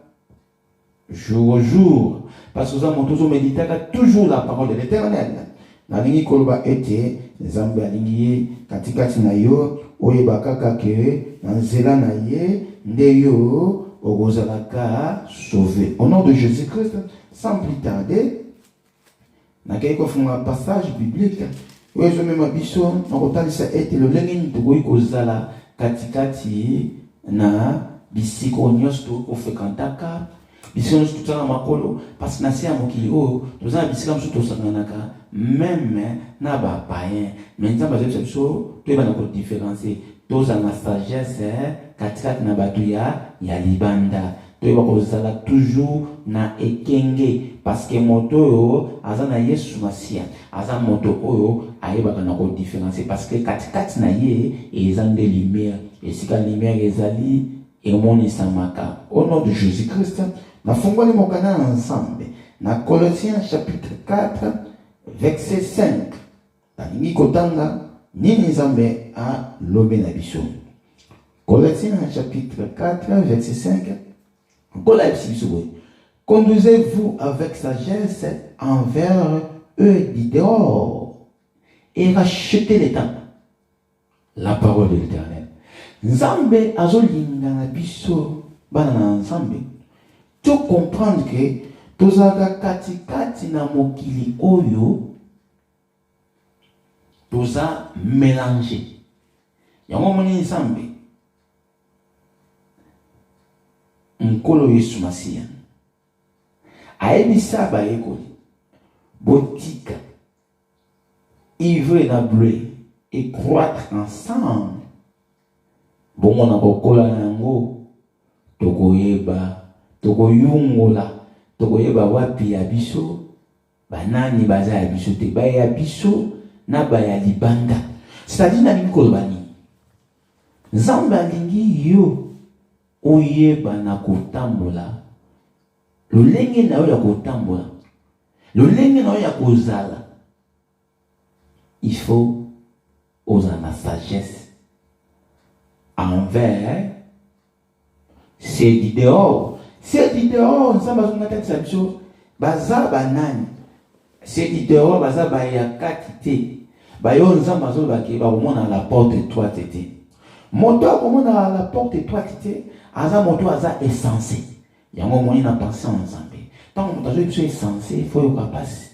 jour au jour parce que oza moto ozoméditaka toujours la parole de l'Éternel nalingi koloba ete nzambe alingi ye katikati na yo oyebaka kake na nzela na ye nde yo okozalaka sauvé au nom de Jésus-Christ sans plus tarder nakei kofunga passage biblique oyo mema biso nakotalisa ete lolenge nini tokoki kozala katikati na bisiko nyonso tokofrekantaka bisiko nyonso tozala makolo parce que na se ya mokili oyo toza na bisika mosusu tosanganaka meme na bapayen mais nzambe azobisa biso toyebana kodifferencie tozala na sagesse katikati na bato ya libanda toyeba kozala toujours na ekenge parce que moto oyo aza na Yesu Masia aza moto oyo ayebaka na kodifferencie parce que katikati na ye eza nde lumière esika lumière ezali emonisamaka au nom de Jésus-Christ nafungoli mokanda ensemble na Colossiens chapitre 4 verset 5 nalingi kotanga nini nzambe alobi na biso. Colossiens chapitre 4 verset 5 conduisez-vous avec sagesse envers eux dehors et rachetez les temps. La parole de l'Éternel. Nzambe azolinga na biso bana na nzambe. Tu comprendre que tozaka katikati na mokili oyo toza mélangé. Yango moni nzambe. Nkolo Yesu Masiya. Aebisa ba ekoli. Botika. Ivre na bleu. Et croître ensemble. Bongo na kokola nango. Tokoyeba. Tokoyungola. Tokoyeba wapi ya biso. Banani baza ya biso te. Ba ya biso. Na ba ya libanda. C'est-à-dire na mikolo bani. Nzambe alingi yo. Oyeba na kotambola. Lolenge na yo ya kotambola. Lolenge na yo ya kozala. Il faut oser la sagesse envers c'est du dehors. C'est du dehors. Nzambe azongata biso baza banani. C'est du dehors baza ba ya katite. Ba yo nzambe azobaki ba komona la porte étroite te. Moto komona la porte étroite te. Aza moto aza essentiel. Yango moni na penser ensemble. Tant que moto azo essentiel, il faut y passer.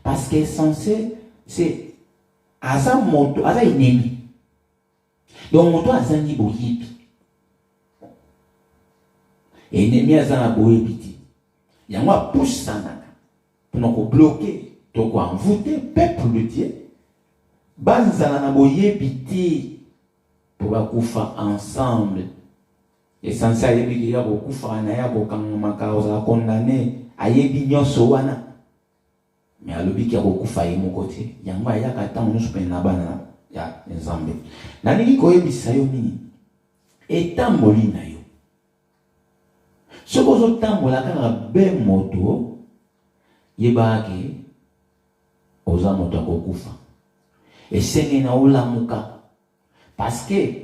Parce que essentiel c'est aza moto aza ennemi. Donc moto aza ni boyibi. Ennemi aza na boyibi ti. Yango a pousse sanaka. Pour ko bloquer, to ko envoûter peuple de Dieu. Banzala na boyibi ti pour bakufa ensemble. Essentiel yebi ki ya bokufa na ya bokamaka oza condamné ayebi nyonso wana. Mais alobi ki ya bokufa ye moko te. Yango ayaka ntango nyonso mpe na bana ya Nzambe. Nalingi koyebisa yo nini? Etamboli na yo. Soki ozotambola kaka be moto yebaki oza moto akokufa. Esenge na olamuka. Parce que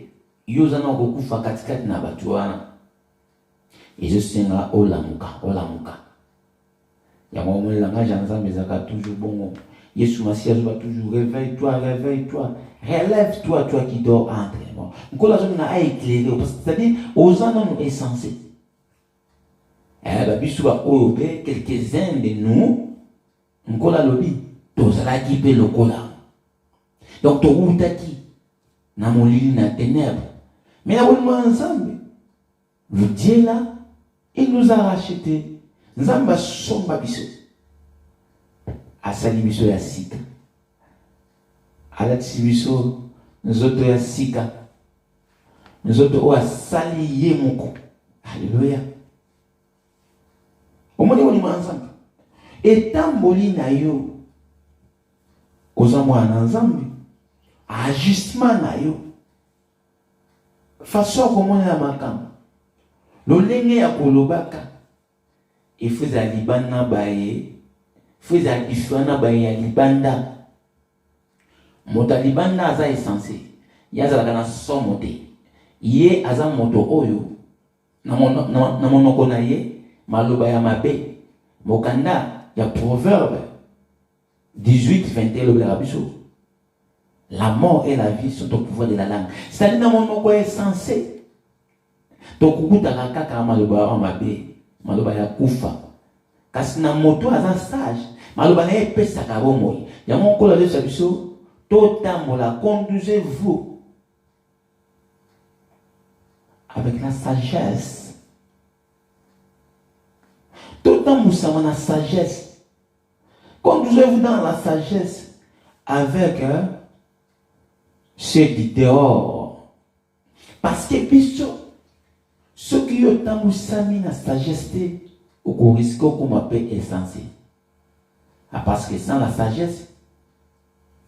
yoza na kokufa katikati na batu wana. Ezosenga olamuka. Yango mo langage ya Nzambe ezaka toujours bongo. Yesu Masiya azoba toujours réveille-toi, relève-toi, toi qui dors entre. Bon, nkolo azonga a éclairé, c'est-à-dire aux hommes essentiels. Biso ba oyobe quelques-uns de nous nkolo lobi tozalaki pe lokola. Donc to utaki na molili na ténèbres. Mais la bonne ensemble, le Dieu là, il nous a racheté. Nzamba somba biso. Asali biso ya sika. Alati biso nzoto ya sika. Nzoto o asali ye moko. Alléluia. Omoni woni manzamba. Etamboli na yo. Oza mwana Nzambe. Ajustement na yo. Façon comment la makam. Lolenge ya kolobaka. Il faut à libanda baye. Faut à différent baye ya libanda. Mota libanda aza essentiel. Ya za kana somote. Ye aza moto oyo. Na monoko na ye maloba ya mabe. Mokanda ya proverbe 18-21 le rabiso. La mort et la vie sont au pouvoir de la langue. C'est-à-dire dans mon nom est censé. Donc kukuta kaka maloba mabe, maloba ya kufa. Kasi na moto aza sage, maloba na epesa ka bomoi. Ya mon kola de sabiso, totambola conduisez-vous avec la sagesse. Totambousama na sagesse. Conduisez-vous dans la sagesse avec c'est du dehors. Parce que biso ceux qui ont tamboussami na sagesse au risque qu'on m'appelle essentiel. Parce que sans la sagesse,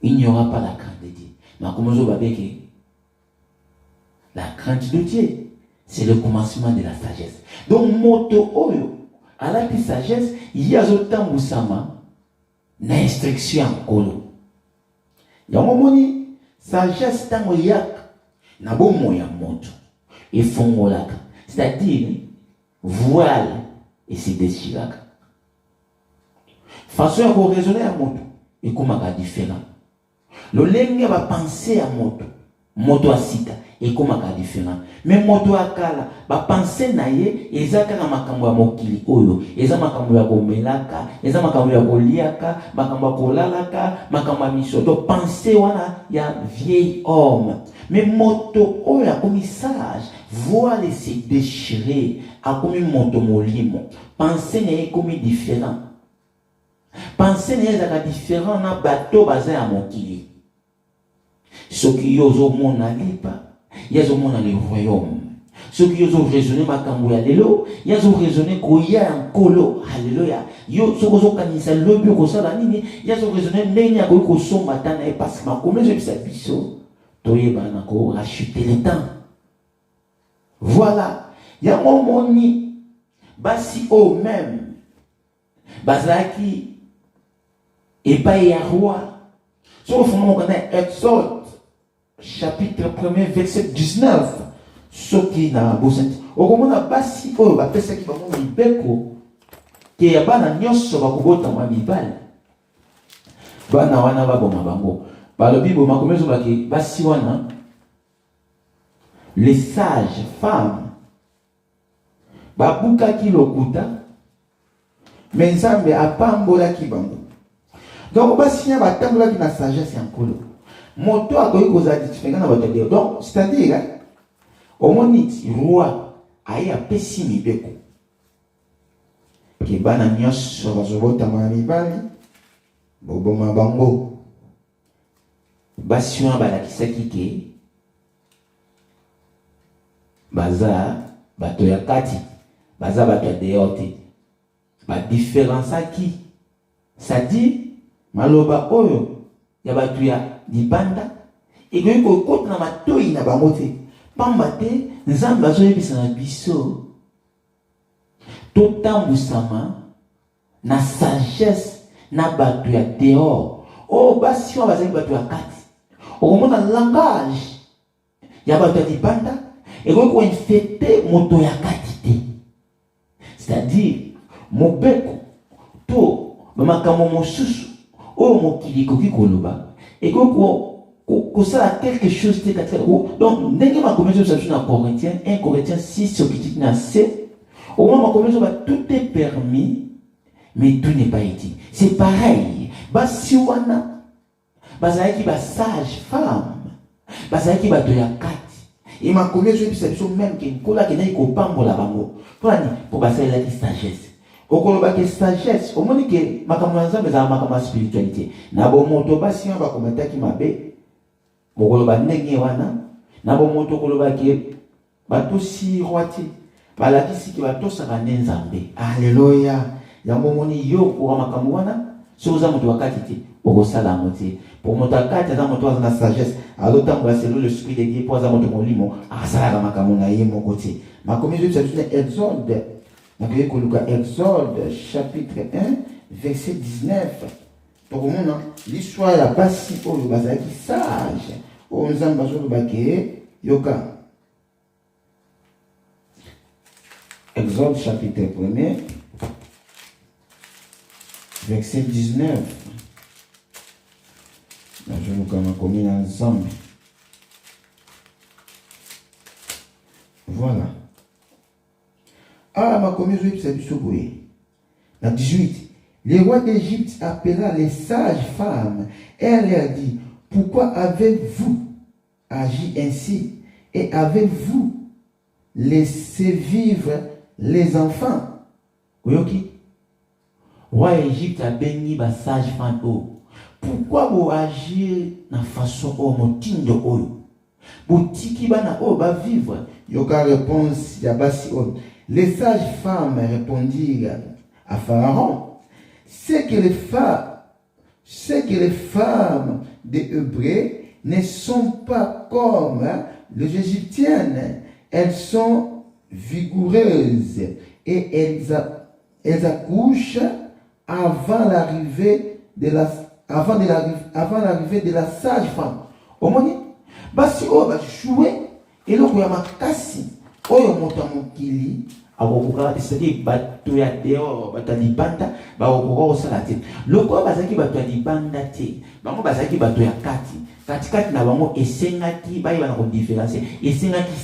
il n'y aura pas la crainte de Dieu. Mais comme je vais la crainte de Dieu, c'est le commencement de la sagesse. Donc moto oyo à la sagesse, il y a autant tamboussama na instruction kolo. Yamomoni sagesse tango yak na bomo ya moto et fongolaka. C'est-à-dire voile et se déchiraka. Façon à raisonner à moto et comment différent. Le lenge va penser à moto. Moto à sika et comme un différent. Mais moto akala, ba penser naie, ezaka na makambo ya mokili oyo, eza makambo ya komelaka, eza makambo ya koliaka, makambo ya kolalaka, makambo ya misoto, penser wana ya vieil homme. Mais moto oyo ya komi sage, voile se déchirer, a komi moto molimo. Penser naie komi différent. Penser naie ezaka différent na bateau bazin ya mokili. Ce qui est au monde à lipa, il y a au monde dans le royaume. Ce qui est au raisonné makambo ya lelo, il y a au raisonné koya en kolo, alléluia. Yo ce que kanisa lobi ko sala nini, il y a au raisonné ndenya ko ko somba tana e parce que comme je bisa biso, toyeba na ko racheter le temps. Voilà, il y a mon moni basi au même. Bazaki et pas ya roi. Ce que on connaît Exode chapitre 1er verset 19. Ce qui na bosenti. Okomona basi oyo bapesaki bango mibeko ke ya bana nyonso bakobota mwa mibale. Bana wana baboma bango. Balobi boma komezo baki basi wana les sages femmes babukaki lokuta mais Nzambe apambolaki bango. Donc basi ya batambolaki na sagesse ya nkolo. Moto akoki kozala différent na bato ya donc c'est-à-dire omoniti roi aye apesi mibeko ke bana nyonso bazobotama ya mibali boboma bango. Basi wana balakisaki ke baza bato ya kati baza bato ya dehors te badifférenceaki c'est-à-dire maloba oyo ya bato ya libanda ekoki kokota na matoi na bango te pamba te Nzambe azoyebisa na biso totambusama na sagesse na bato ya dehors oyo basi wana bazali bato ya kati. Okomona langage ya bato ya libanda ekoki koinfecte moto ya kati te, c'est-à-dire mobeko to bamakambo mosusu oyo mokili ekoki koloba ekoki kosala quelque chose te katika. Donc ndenge makomezo sa na Corinthiens 1 Corinthiens 6 okitiki na C au moins makomezo ba tout est permis mais tout n'est pas éthique. C'est pareil basi wana bazalaki ba sage femme bazalaki bato ya kati et makomezo ebisa biso même ke nkola ke nayi kopambola bango pour basalelaki sagesse. Okoloba ke sagesse omoni ke makambo ya Nzambe ezala makambo ya spiritualité na bomoto basi wana bakometaki mabe mokoloba ndenge wana na bomoto okoloba ke batosi rwati balakisi ke batosaka nde Nzambe. Alléluia. Yango moni yo kwa makambo wana so oza moto wakati te okosala yango te. Pour moto akati aza moto aza na sagesse alotambola selon l'esprit de Dieu po aza moto molimo asalaka makambo na ye moko te. Makomi ezobisa biso na Exode nakoki koluka Exode chapitre 1 verset 19. Tokomona l'histoire ya basi oyo bazalaki sage oyo Nzambe azoloba ke yoka. Exode chapitre 1 verset 19. Nazoluka makomi na Nzambe. Voilà. Ah, makomi ezobisa biso boye na 18. Le roi d'Égypte appela les sages femmes et elle leur dit: pourquoi avez-vous agi ainsi et avez-vous laissé vivre les enfants? Oyoki roi d'Égypte a béni ba sage femme. Pourquoi vous agir na façon o motindo oyo botiki bana o ba vivre? Yoka réponse ya basi o. Les sages femmes répondirent à Pharaon: c'est que les femmes des Hébreux ne sont pas comme les Égyptiennes. Elles sont vigoureuses et elles accouchent avant l'arrivée de la sage femme. Omoni basi o ba jouer eloko ya makasi oyo moto mokili c'est-à-dire bato ya dehors bato ya libanda bakokoka kosala te lokola bazalaki bato ya libanda te bango bazalaki bato ya kati na bango esengaki bayeba na kodifferencie esengaki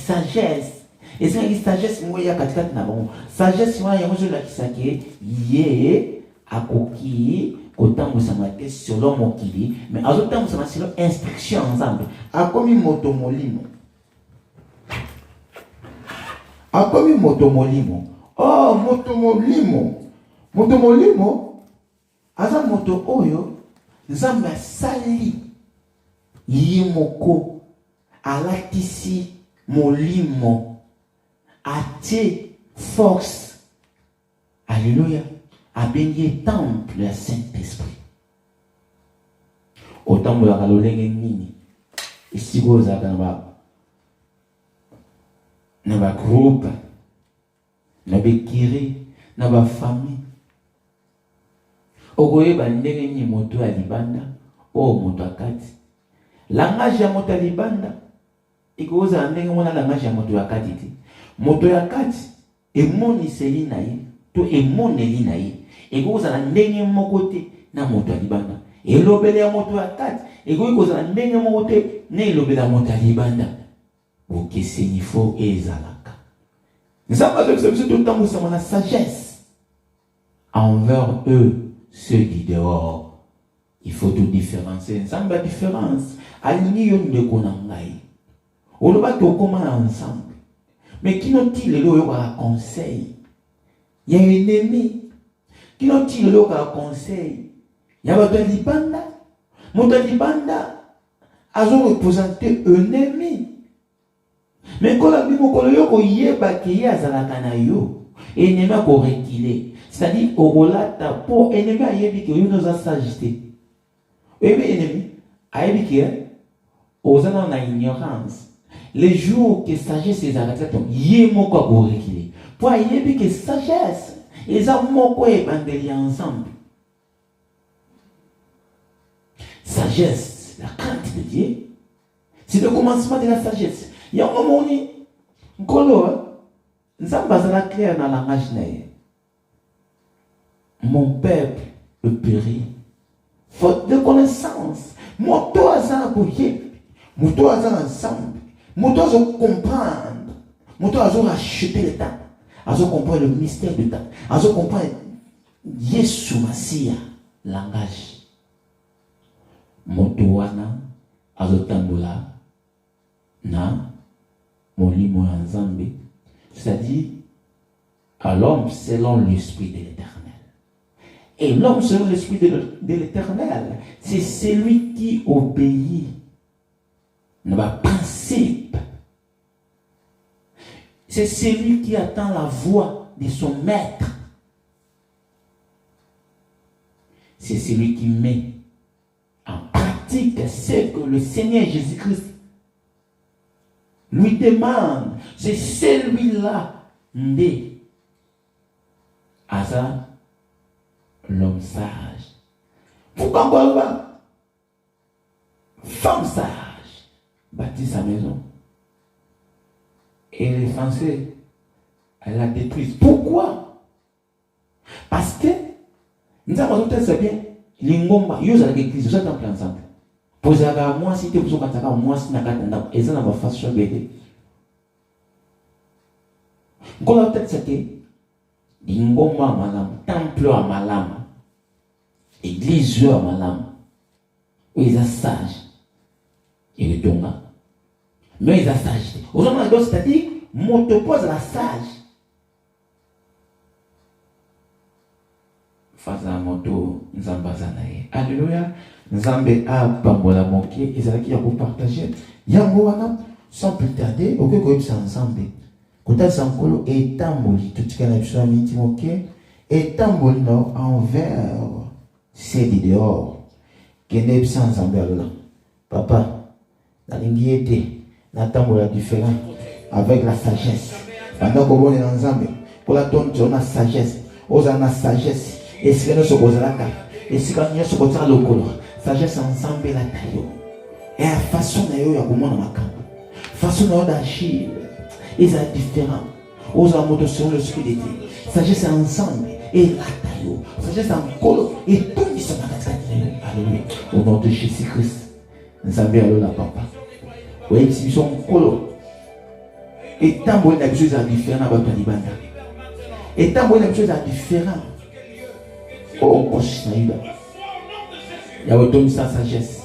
sagesse ngo ya kati na bango sagesse wana yango ezolakisaki ye akoki kotambwisama te selon mokili mais azotambwisama selon instruction ya nzambe akomi moto molimo oh moto molimo aza moto oyo nzambe asali ye moko alatisi molimo atie force alléluia abengi temple ya Saint-Esprit otambolaka lolenge nini esiko ozalaka na ba groupe na bekiri na ba famille okoyeba ndenge ni moto ya libanda moto akati langage ya moto ya libanda ikoza ndenge mona langage ya moto ya kati te moto ya kati emoniseli na ye to emoneli na ye ekoza na ndenge moko te na moto ya libanda elobele ya moto ya kati ekoza na ndenge moko te na elobele ya moto ya libanda okeseni fo ezalaka nzambe azokisa tout tambusama na sagesse envers eux ceux qui dehors il faut tout différencier nzambe ya différence alingi yo ndeko na ngai olobaki okoma na ensemble mais kino ti lelo oyokaka conseil ya ennemi kino ti lelo oyokaka conseil ya bato ya libanda moto ya libanda azorepresente ennemi mais quand la Bible mokolo yeba ke ye azalaka na yo ennemi akorekile c'est-à-dire okolata po ennemi ayebi ke yo noza sagité oyebi ennemi ayebi ke ozana na ignorance les jours que sagesse ezalaka te ye moko akorekile po ayebi ke sagesse eza moko ebandeli ensemble sagesse la crainte de Dieu c'est le commencement de la sagesse. Il y a un moment où nzambe azala clair na langage na ye. Mon peuple peut périr faute de connaissance. Moto azala koyebi, moto azala ensemble, moto azo comprendre, moto azo racheter le temps, azo comprendre le mystère du temps, azo comprendre Yesu Masia langage. Moto wana azo tambola na molimo ya nzambe, c'est-à-dire à l'homme selon l'esprit de l'Éternel. Et l'homme selon l'esprit de l'Éternel, c'est celui qui obéit à ma principe. C'est celui qui attend la voix de son maître. C'est celui qui met en pratique ce que le Seigneur Jésus-Christ lui demande. C'est celui-là, né Asa, l'homme sage. Pourquoi encore là? Femme sage bâtit sa maison. Et les Français, elle la détruisent. Pourquoi? Parce que nous avons tout ça bien. L'ingomba, nous avons l'église, nous avons ensemble. Pour ça, moi, si tu es moi, si tu es et ça, on va faire sur bébé. Quand on a peut-être c'était l'ingomba malam, temple à malam, église à malam, où ils sont sages. Et le donga. Mais ils sont sages. Aujourd'hui, c'est-à-dire, mon topose la sage. Faza moto nzamba zanaye. Alléluia. Nzambe a pambola moké ezalaki ya ko partager. Yango wana sans plus tarder, oké ko yebisa nzambe. Kota sankolo etamboli tutika na biso minti moké etamboli no envers ces dehors. Kende bisa nzambe alola. Papa, nalingi ete natambola différent avec la sagesse. Pendant que vous êtes dans nzambe, pour la tonne on a sagesse, on a sagesse. Et si nous sommes là, et si nous sommes là, sagesse ensemble la taille. Et la façon de comment on a façon d'agir, ils sont différents. Aux amours selon le spirit d'été. Sagesse ensemble. Et la taille. Sagesse en colo. Et tout le monde. Alléluia. Au nom de Jésus-Christ. Nous avons la papa. Oui, si nous sommes en colo. Et tant qu'on a des choses différentes avec la Libanda. Et tant qu'on a des choses différentes. Oh, Koshnaïda. Il y a autant de sagesse.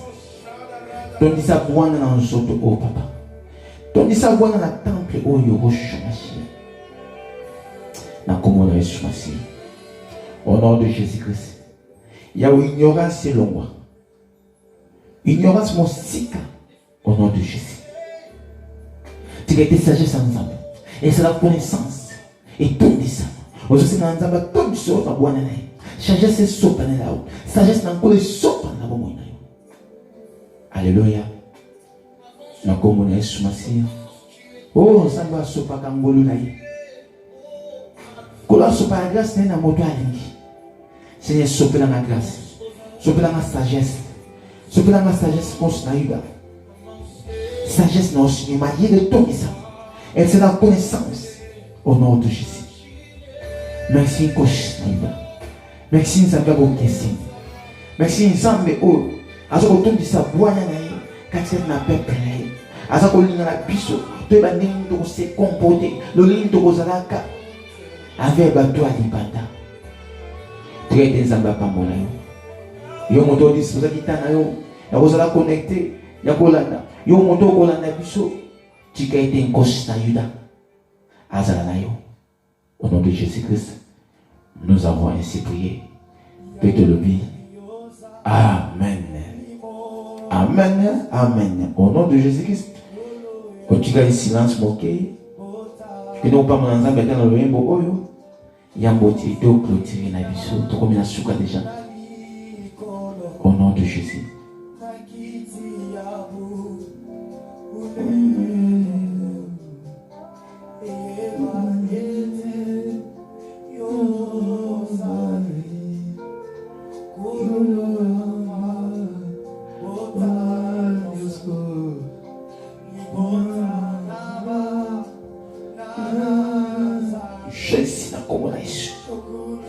Ton dit ça pour dans nos autres, oh papa. Ton dit ça pour dans la temple, oh Yorosh Mashiach. Na comment on a Yorosh Mashiach. Au nom de Jésus-Christ. Il y a une ignorance selon moi. Ignorance mon sika. Au nom de Jésus. Tu as été sagesse ensemble. Et c'est la connaissance. Et tout dit ça. Aujourd'hui, c'est ensemble, tout le monde va boire. Sagesse c'est sopa na là. Sagesse n'a pas de sopa na bon moyen. Alléluia. Na comme on a Yeshua Mashiach. Oh, ça va sopa kangolu na yi. Kola sopa la grâce na moto alingi. Seigneur sopa la grâce. Sopa la sagesse. Sopa la sagesse constant yuda. Sagesse non Seigneur, ma de tout ça. Elle c'est la connaissance au nom de Jésus. Merci coach yuda. Merci nzambe bokesi. Merci nzambe o azo ko tumbi sa bwana na ye katika na peuple na ye. Azo ko linga na biso to ba ndenge to se comporter lo lingi to kozalaka avec bato alibanda. Traite nzambe pambola yo. Yo moto disposa kitana yo ya kozala connecté ya kolanda. Yo moto kolanda biso tika ete nkosta yuda. Azala na yo. Au nom de Jésus-Christ. Nous avons ainsi prié. Peut-être le vie. Amen. Amen. Amen. Au nom de Jésus-Christ. Quand tu as un silence moqué, que nous pas dans le rimbo, il y a un beauté de clôturer la vie. Tout comme il a souka déjà. Au nom de Jésus.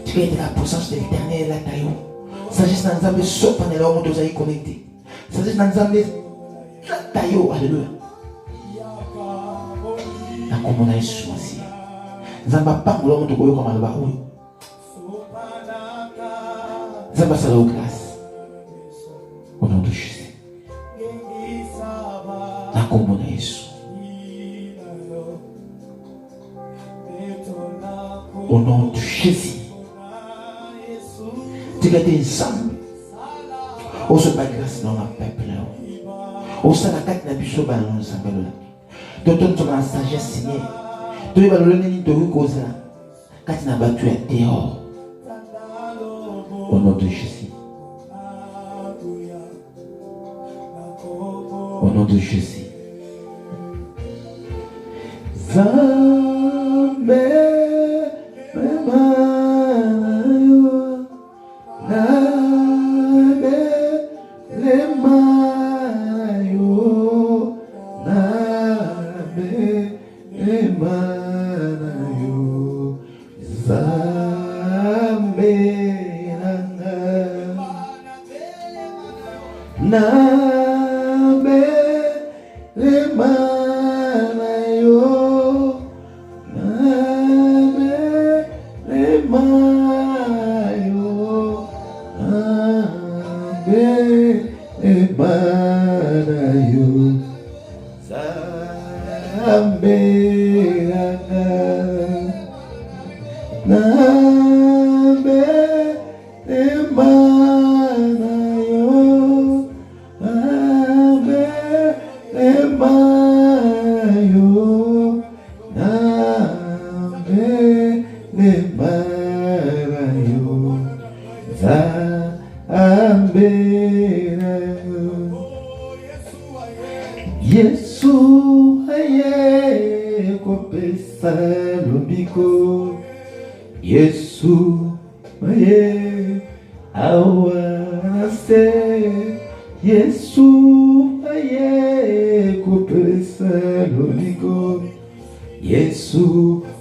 Tu es de la puissance de l'éternel la taille. Sagesse dans Nzambe sopa na l'homme doza y connecté. Sagesse dans Nzambe la taille. Alléluia. Na comme on a Yeshua Mashiach. Nzamba pas l'homme de koyo comme alba oui. Nzamba sa la grâce. Au nom de Jésus. Na comme on a Yeshua. Au nom de Jésus. Tu as été ensemble. On se bat grâce dans la peuple. On s'en a quatre n'abusons pas dans le sambal. D'autres sont dans la sagesse, Seigneur. Tu vas le donner de cause là. Quand tu n'as battu un dehors. Au nom de Jésus. Au nom de Jésus.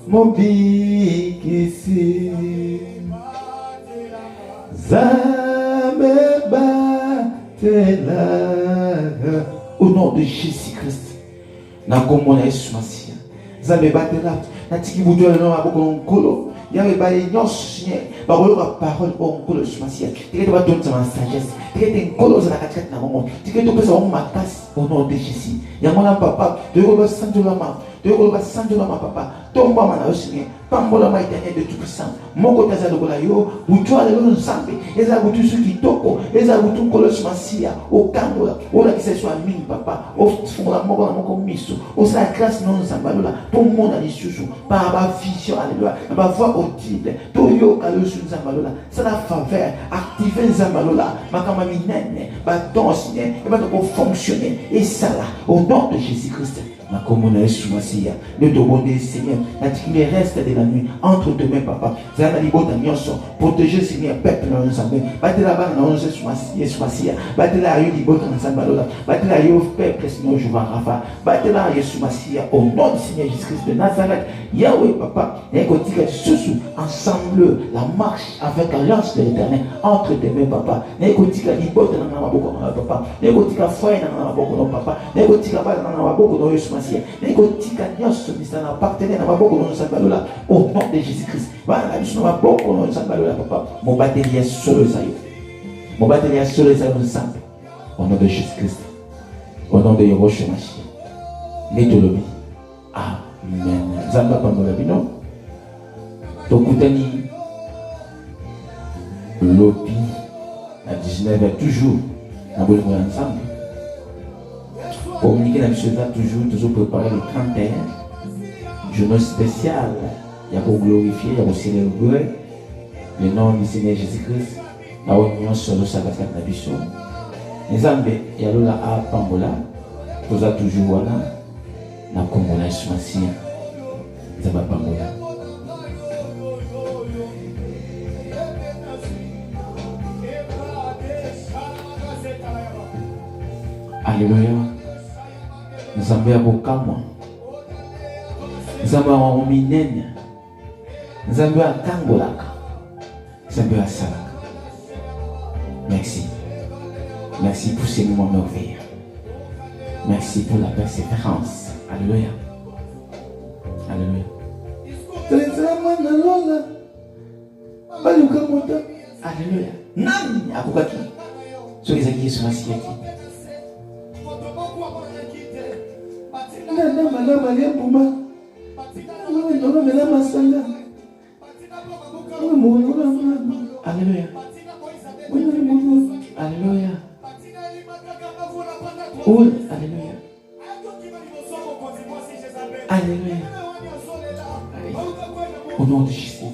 Mobi kisi Zame batela. Au nom de Jésus-Christ. Nakomona Yesu Masia. Zame batela. Natiki budu le nom aboko nkolo. Yawe ba nyos nye. Ba ko la parole o nkolo Yesu Masia. Tike to ba donne sa sagesse. Tike te nkolo za katikati na mongo. Tike to pesa o makasi au nom de Jésus. Yamona papa, de ko ba sanjo la ma. De ko ba sanjo la ma papa. Tomba mana osine. Pambola ma éternel de tout puissant. Moko taza lokola yo. Butwa le lo nsambe. Eza butu su kitoko. Eza butu nkolo Yesu Masia. O kangola. O la kise soit mine papa. O fungola moko na moko miso. O sa grâce non nzambalola. Tout le monde a lisusu. Par ma vision, alléluia. Ma voix audible. Tout yo kalo su nzambalola. C'est la faveur. Activer nzambalola. Makama minene. Ba danse. Et ba to fonctionner. Et ça là. Au nom de Jésus-Christ. Ma commune Yesu Masia. Ne te bonne Seigneur. Les restes de la nuit entre tes mains, papa. Zana libota nyonso. Protéger Seigneur peuple dans ensemble. Battez la banque dans Yesu Masia. Battez la yo libota ensemble lola. Battez la yo peuple Seigneur Jouva Rafa. Battez la Yesu Masia au nom du Seigneur Jésus-Christ de Nazareth. Yahweh papa. Négotika sous ensemble la marche avec l'alliance de l'Éternel entre tes mains, papa. Négotika libota dans ma boko papa. Négotika foi dans ma boko papa. Négotika ba dans ma boko Yesu Masia. Négotika nyonso misana partenaire dans ma boko Sambalola, au nom de Jésus-Christ. Voilà, je ne vais pas pour Sambalola, papa. Mon batterie est sur le saillot. Mon batterie est sur le saillot ensemble. Au nom de Jésus-Christ. Au nom de Yorosh Machia. Métolobi. Amen. Zamba Pamolabino. Tokutani. Lopi. À 19h, toujours. Nous allons ensemble. Communiquer la mission toujours préparer le 31. Journée spéciale, il y a pour glorifier, il y a pour célébrer le nom du Seigneur Jésus-Christ, la union sur le sabbat de la mission. Les amis, il y a là à Pambola, vous avez toujours là, la Congola Masia, Zaba Pambola. Alléluia. Nous avons un beau calme. Nous avons un minène. Nous avons un kangolaka. Nous avons un salaka. Merci. Merci pour ces moments merveilleux. Merci pour la persévérance. Alléluia. Alléluia. Alléluia. Nani akukaki. So ezaki Yesu Masiya ki. Nana malama lembuma. Alléluia. Alléluia. Oui, alléluia. Alléluia. Au nom de Jésus.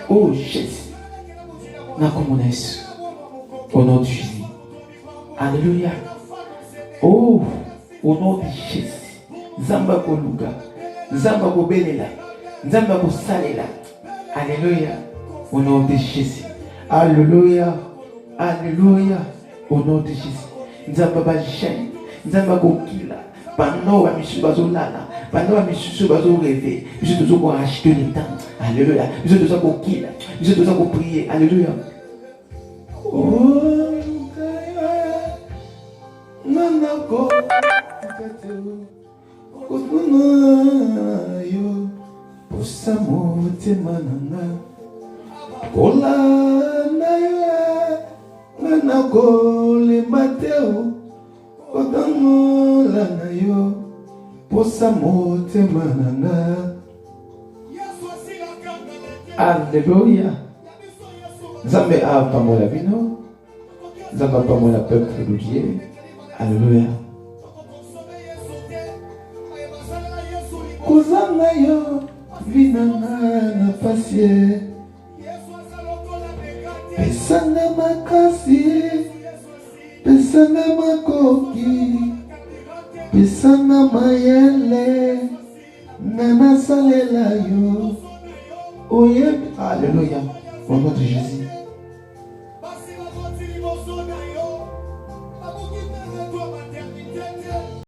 Oh Jésus. Nakomones. Au nom de Jésus. Alléluia. Oh, au nom de Jésus. Zamba Koluga. Zamba Kobelela. Zamba Kosalela. Alléluia. Au nom de Jésus. Alléluia. Alléluia. Au nom de Jésus. Zamba Bajen. Zamba Kokila. Pendant que monsieur Bazolala. Pendant que monsieur Bazol rêver. Monsieur doit pour acheter le temps. Alléluia. Monsieur doit pour Kila. Monsieur doit pour prier. Alléluia. Oh. Nanako Kotuna yo Posamo temananga Kola na yo Nanako le mateo Kotamola na yo Posamo temananga. Alléluia. Zambe a pamola bino. Zamba pamola peuple de Dieu. Alléluia. Kozanga yo vinanga na pasie. Pesanga makasi. Pesanga makoki. Pesanga mayele. Nana salela yo. Oye. Alléluia. Au nom de Jésus.